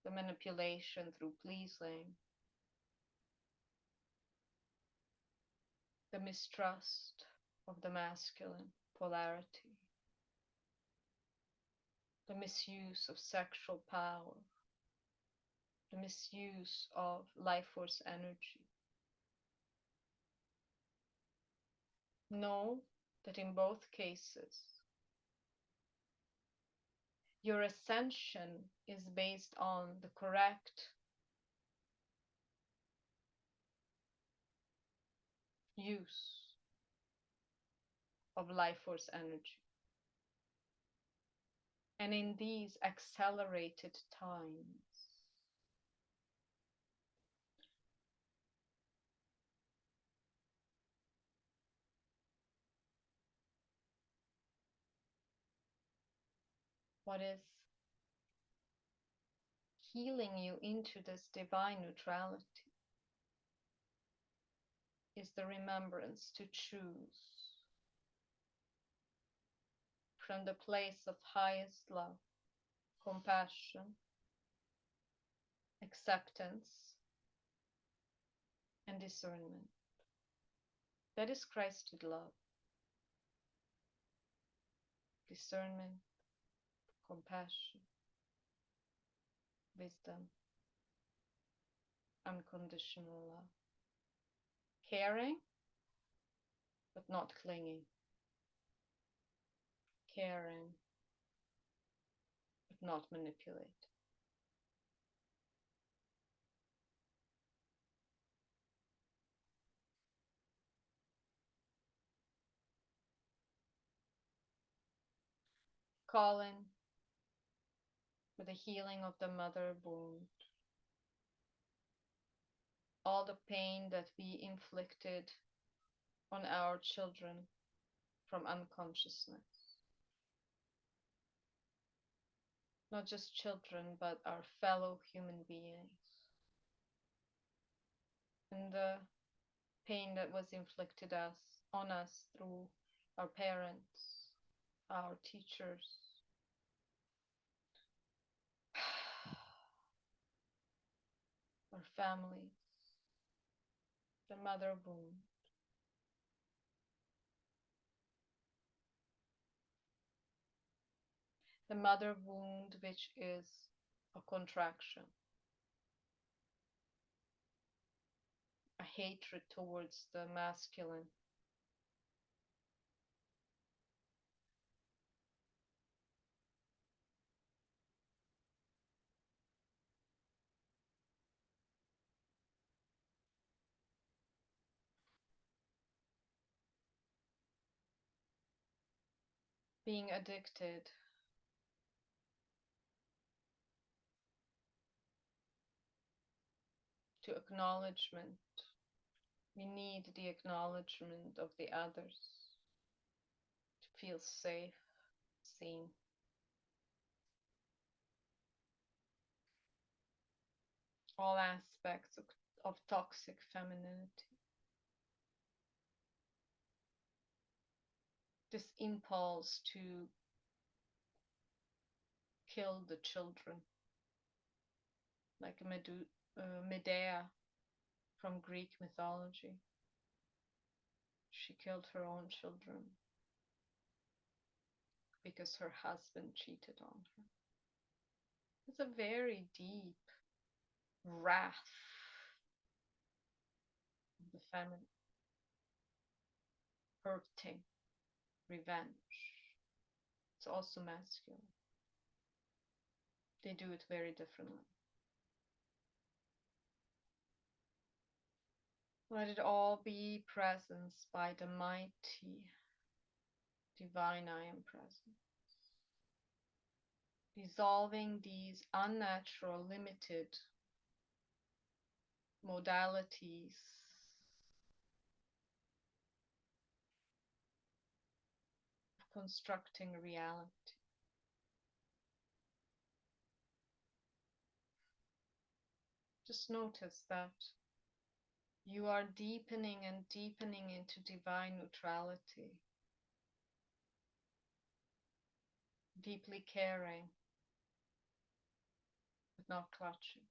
the manipulation through pleasing, the mistrust of the masculine polarity, the misuse of sexual power, the misuse of life force energy. Know that in both cases, your ascension is based on the correct use of life force energy. And in these accelerated times, what is healing you into this divine neutrality is is the remembrance to choose from the place of highest love, compassion, acceptance, and discernment. That is Christed love. Discernment, compassion, wisdom, unconditional love. Caring, but not clinging. Caring, but not manipulate. Calling for the healing of the mother wound. All the pain that we inflicted on our children from unconsciousness. Not just children, but our fellow human beings. And the pain that was inflicted on us through our parents, our teachers, our families, the mother wound. The mother wound, which is a contraction, a hatred towards the masculine, being addicted to acknowledgement. We need the acknowledgement of the others to feel safe, seen. All aspects of toxic femininity. This impulse to kill the children, like Medea from Greek mythology. She killed her own children because her husband cheated on her. It's a very deep wrath of the feminine, hurting, revenge. It's also masculine. They do it very differently. Let it all be presence by the mighty divine I am present. Dissolving these unnatural, limited modalities of constructing reality. Just notice that you are deepening and deepening into divine neutrality, deeply caring, but not clutching.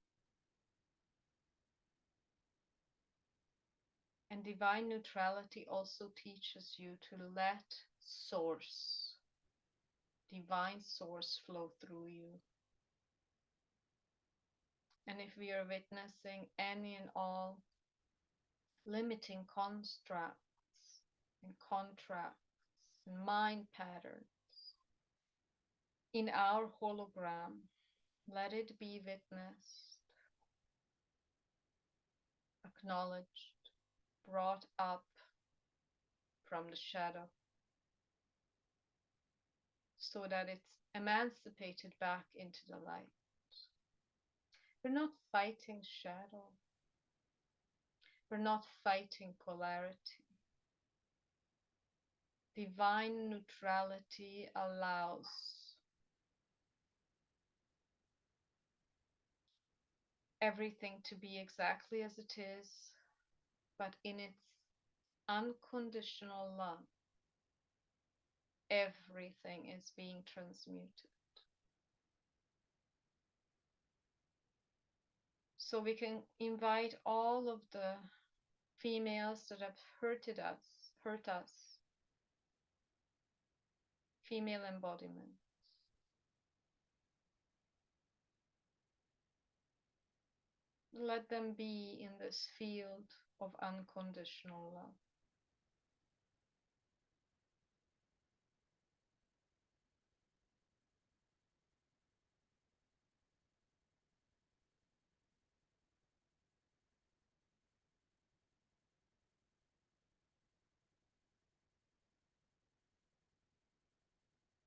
And divine neutrality also teaches you to let source, divine source, flow through you. And if we are witnessing any and all limiting constructs and contracts and mind patterns in our hologram, let it be witnessed, acknowledged, brought up from the shadow, so that it's emancipated back into the light. We're not fighting shadow. We're not fighting polarity. Divine neutrality allows everything to be exactly as it is, but in its unconditional love, everything is being transmuted. So we can invite all of the females that have hurt us, female embodiment. Let them be in this field of unconditional love.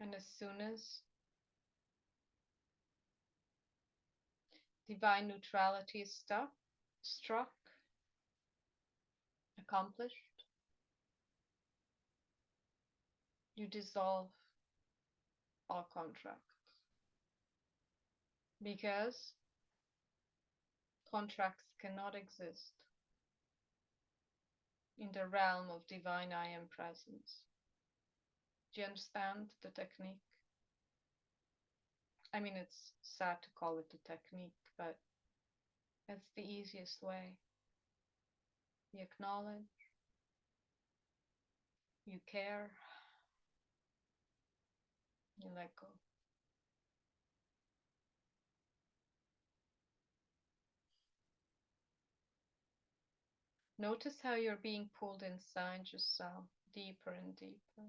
And as soon as divine neutrality is struck, accomplished, you dissolve all contracts. Because contracts cannot exist in the realm of divine I am presence. Do you understand the technique? I mean, it's sad to call it a technique, but it's the easiest way. You acknowledge, you care, you let go. Notice how you're being pulled inside yourself, deeper and deeper,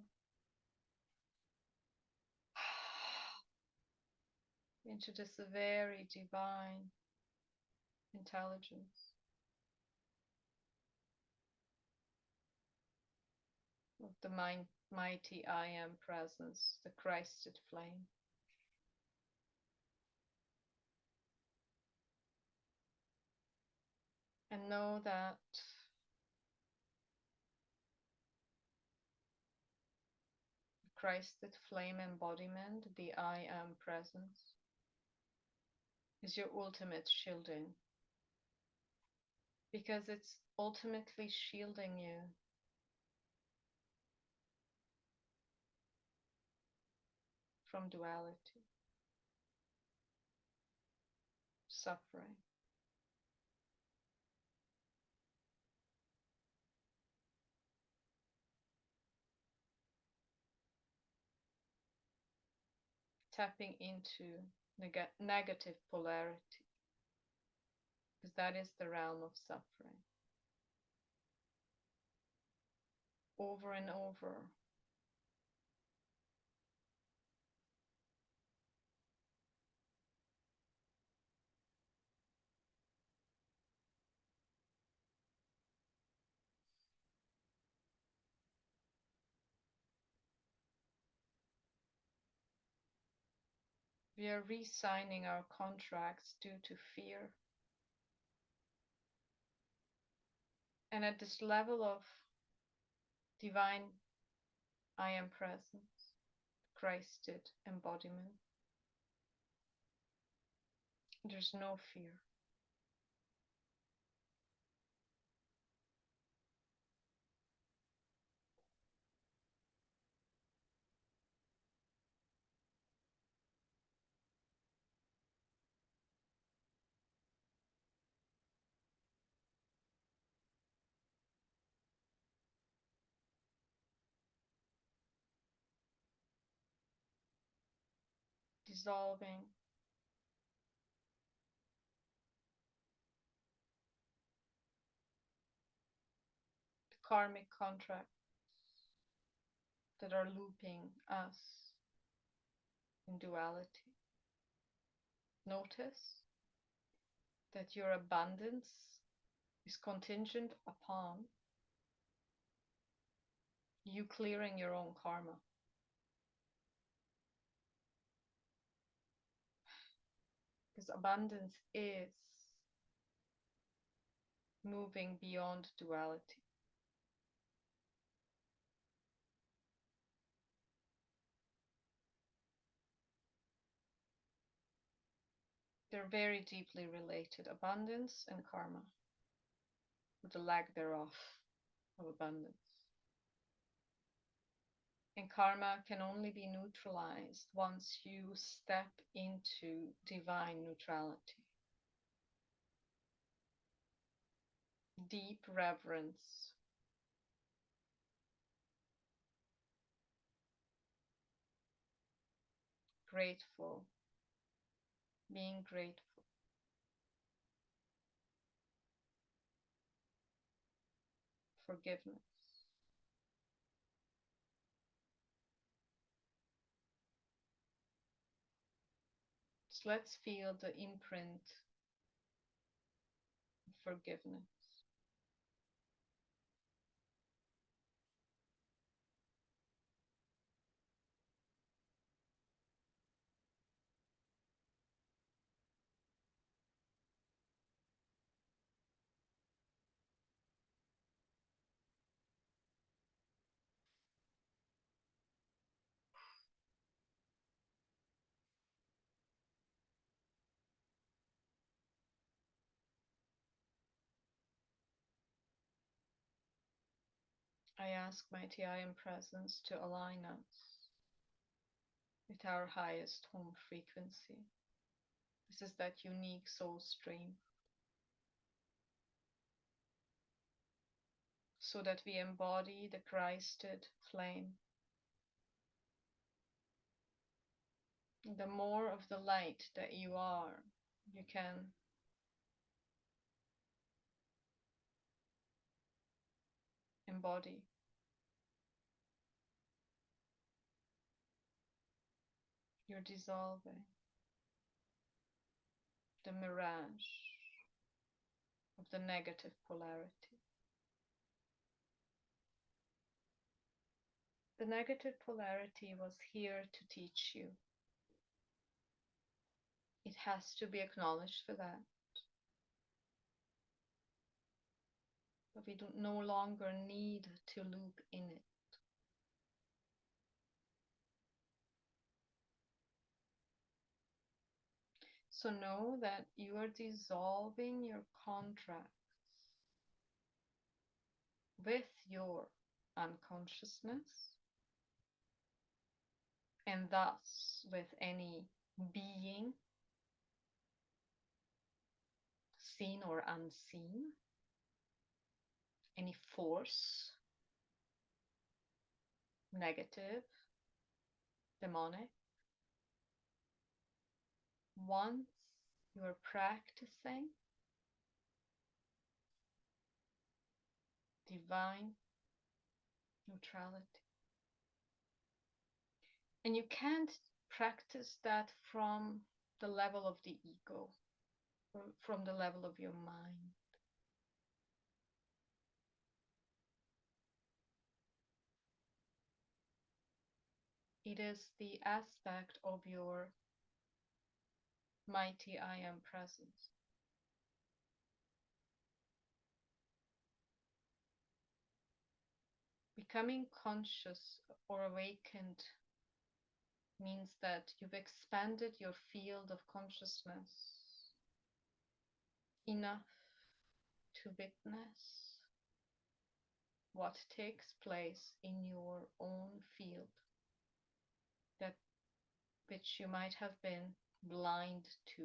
into this very divine intelligence of the mighty I am presence, the Christed flame. And know that Christed flame embodiment, the I am presence, is your ultimate shielding, because it's ultimately shielding you from duality, suffering. Tapping into negative polarity, because that is the realm of suffering. Over and over, we are re-signing our contracts due to fear. And at this level of divine I am presence, Christed embodiment, there's no fear. Dissolving the karmic contracts that are looping us in duality. Notice that your abundance is contingent upon you clearing your own karma. Because abundance is moving beyond duality. They're very deeply related, abundance and karma, or the lack thereof. of abundance. And karma can only be neutralized once you step into divine neutrality. Deep reverence, grateful, being grateful, forgiveness. So let's feel the imprint of forgiveness. I ask Mighty I Am Presence to align us with our highest home frequency. This is that unique soul stream, so that we embody the Christed flame. The more of the light that you are, you can embody. You're dissolving the mirage of the negative polarity. The negative polarity was here to teach you. It has to be acknowledged for that. But we do no longer need to loop in it. So know that you are dissolving your contracts with your unconsciousness, and thus with any being, seen or unseen, any force, negative, demonic. Once you are practicing divine neutrality. And you can't practice that from the level of the ego, or from the level of your mind. It is the aspect of your mighty I Am presence. Becoming conscious or awakened means that you've expanded your field of consciousness enough to witness what takes place in your own field, that which you might have been blind to.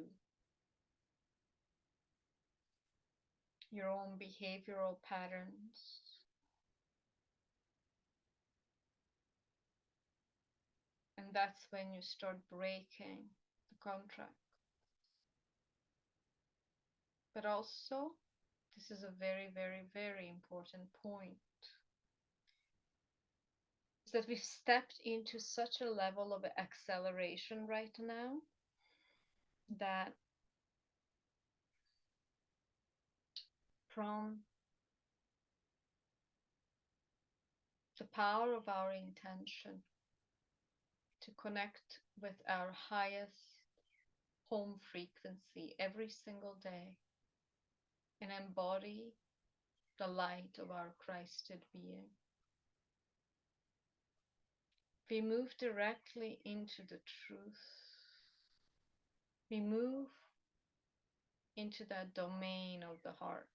Your own behavioral patterns, and that's when you start breaking the contract. But also, this is a very, very, very important point, is that we've stepped into such a level of acceleration right now that from the power of our intention to connect with our highest home frequency every single day and embody the light of our Christed being, we move directly into the truth. We move into that domain of the heart.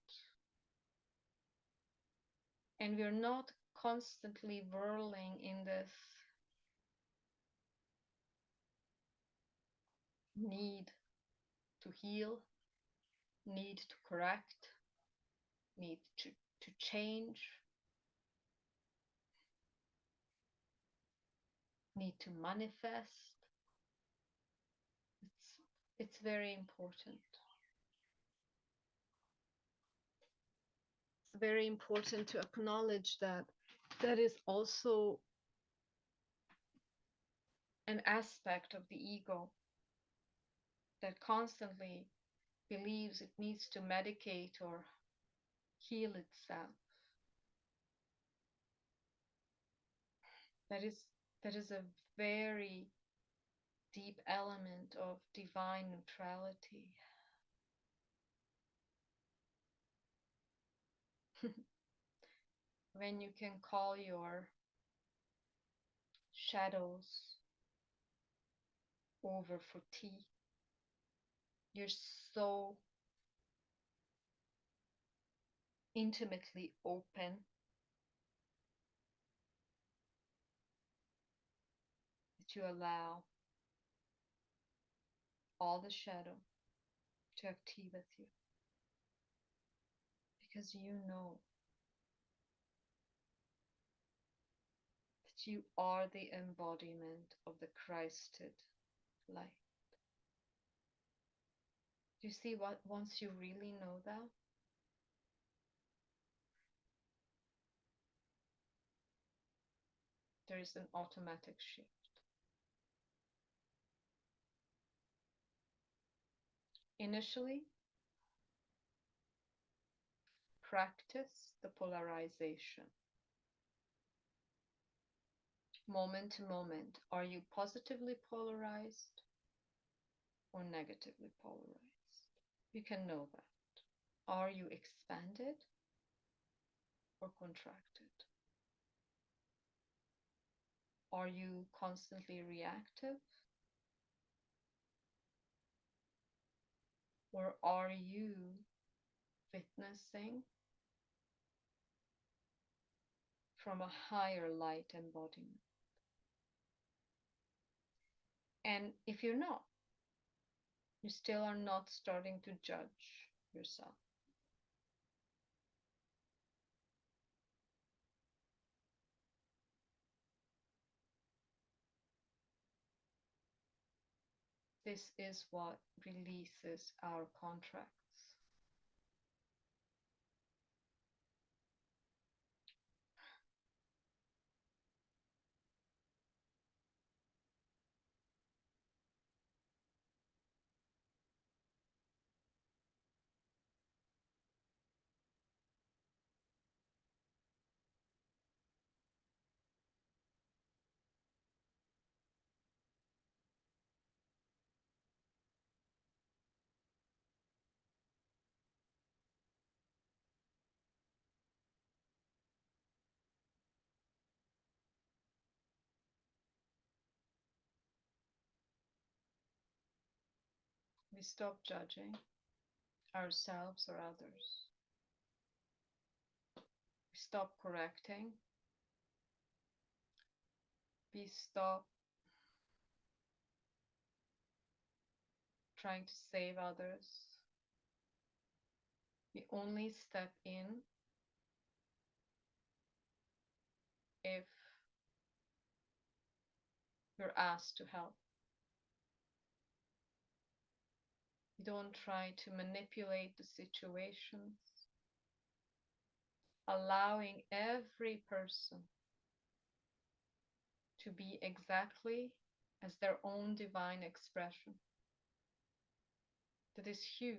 And we're not constantly whirling in this need to heal, need to correct, need to change, need to manifest. It's, it's very important. It's very important to acknowledge that that is also an aspect of the ego that constantly believes it needs to medicate or heal itself. That is that is a very deep element of divine neutrality. When you can call your shadows over for tea, you're so intimately open that you allow all the shadow to have tea with you because you know that you are the embodiment of the Christed light. Do you see what once you really know that? There is an automatic shift. Initially, practice the polarization. Moment to moment, are you positively polarized or negatively polarized? You can know that. Are you expanded or contracted? Are you constantly reactive or are you witnessing from a higher light embodiment? And if you're not, you still are not starting to judge yourself. This is what releases our contracts. We stop judging ourselves or others. We stop correcting. We stop trying to save others. We only step in if we're asked to help. We don't try to manipulate the situations, allowing every person to be exactly as their own divine expression. That is huge.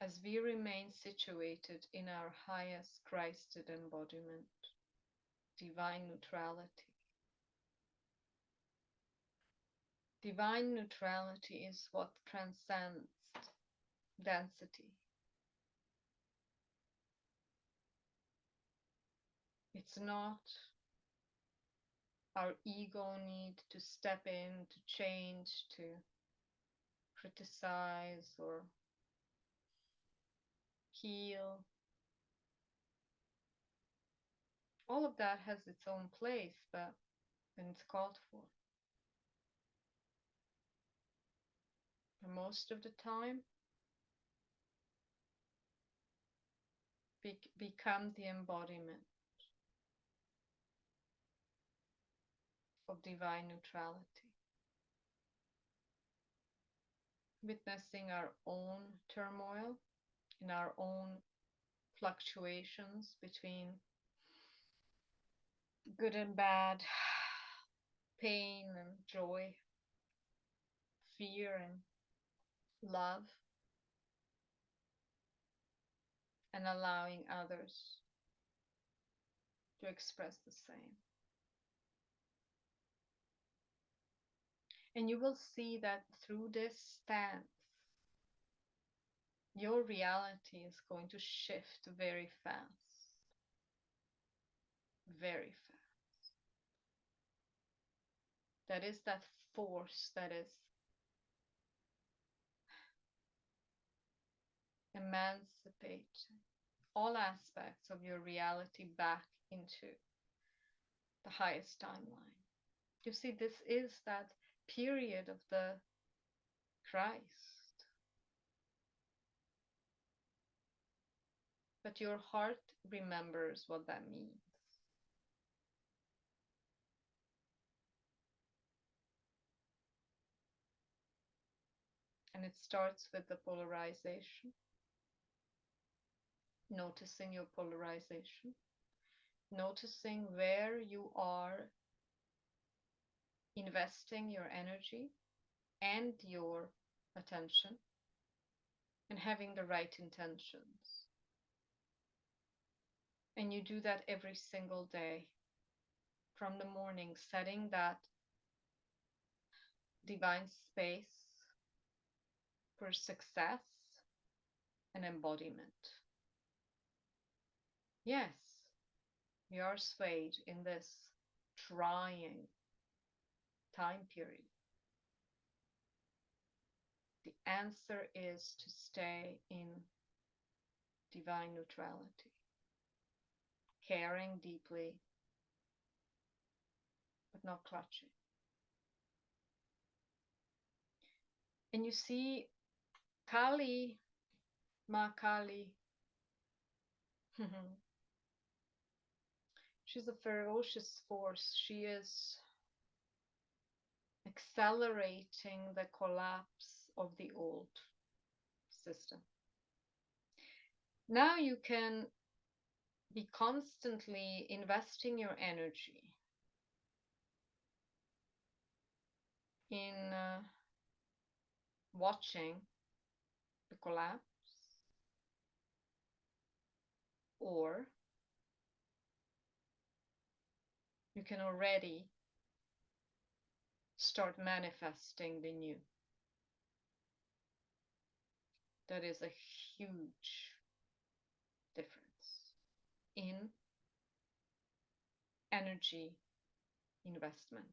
As we remain situated in our highest Christed embodiment, divine neutrality. Divine neutrality is what transcends density. It's not our ego need to step in, to change, to criticize or heal. All of that has its own place, but when it's called for. But most of the time, become the embodiment of divine neutrality, witnessing our own turmoil in our own fluctuations between good and bad, pain and joy, fear and love, and allowing others to express the same. And you will see that through this stance, your reality is going to shift very fast. Very fast. That is that force that is emancipating all aspects of your reality back into the highest timeline. You see, this is that period of the Christ. But your heart remembers what that means. And it starts with the polarization, noticing your polarization, noticing where you are investing your energy and your attention, and having the right intentions. And you do that every single day from the morning, setting that divine space for success and embodiment. Yes, we are swayed in this trying time period. The answer is to stay in divine neutrality, caring deeply, but not clutching. And you see, Kali, Ma Kali, she's a ferocious force. She is accelerating the collapse of the old system. Now you can be constantly investing your energy in watching the collapse, or you can already start manifesting the new. That is a huge difference in energy investment.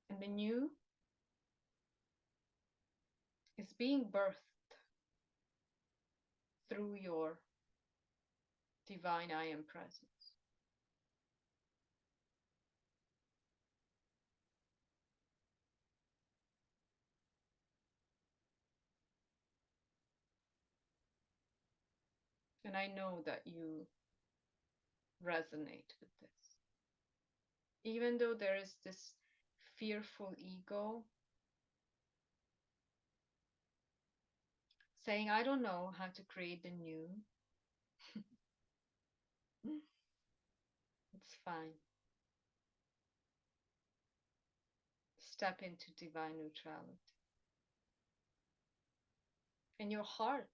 And the new is being birthed through your divine I am presence. And I know that you resonate with this. Even though there is this fearful ego saying, I don't know how to create the new, it's fine. Step into divine neutrality. And your heart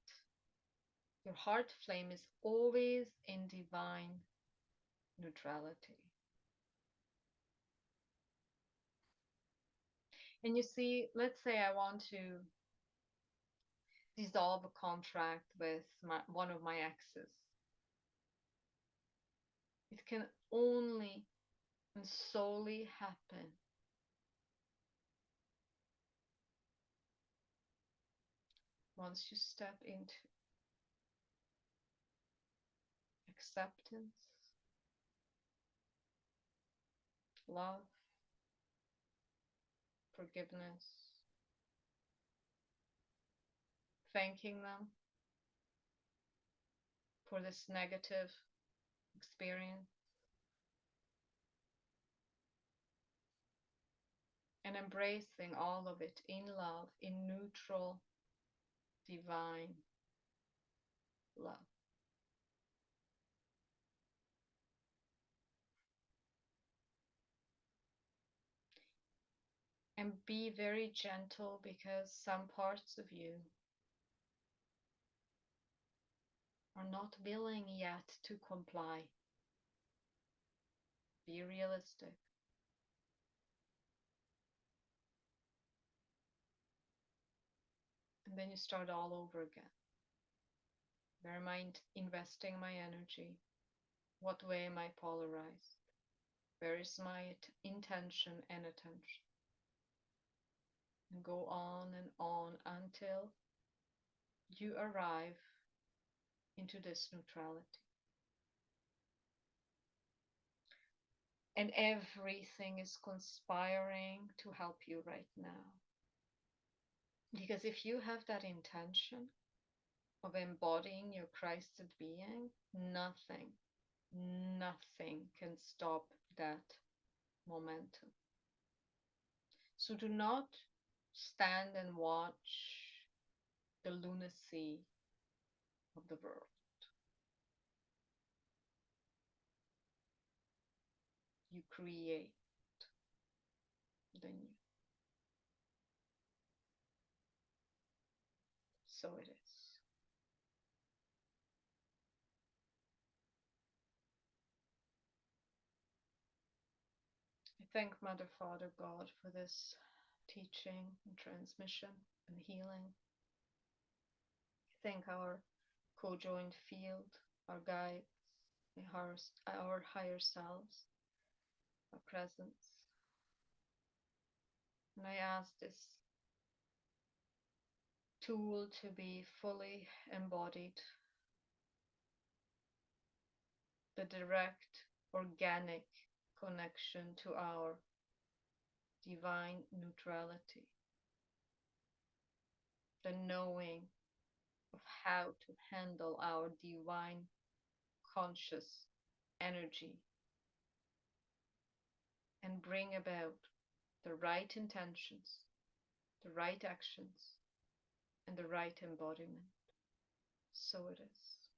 flame is always in divine neutrality. And you see, let's say I want to dissolve a contract with one of my exes. It can only and solely happen once you step into acceptance, love, forgiveness, thanking them for this negative experience, and embracing all of it in love, in neutral, divine love. And be very gentle because some parts of you are not willing yet to comply. Be realistic. And then you start all over again. Where am I investing my energy? What way am I polarized? Where is my intention and attention? And go on and on until you arrive into this neutrality. And everything is conspiring to help you right now. Because if you have that intention of embodying your Christed being, nothing can stop that momentum. So do not stand and watch the lunacy of the world. You create the new. So it is. I thank Mother, Father, God for this teaching and transmission and healing. I thank our co-joined field, our guides, our higher selves, our presence. And I ask this tool to be fully embodied, the direct, organic connection to our divine neutrality, the knowing of how to handle our divine conscious energy and bring about the right intentions, the right actions, and the right embodiment. So it is.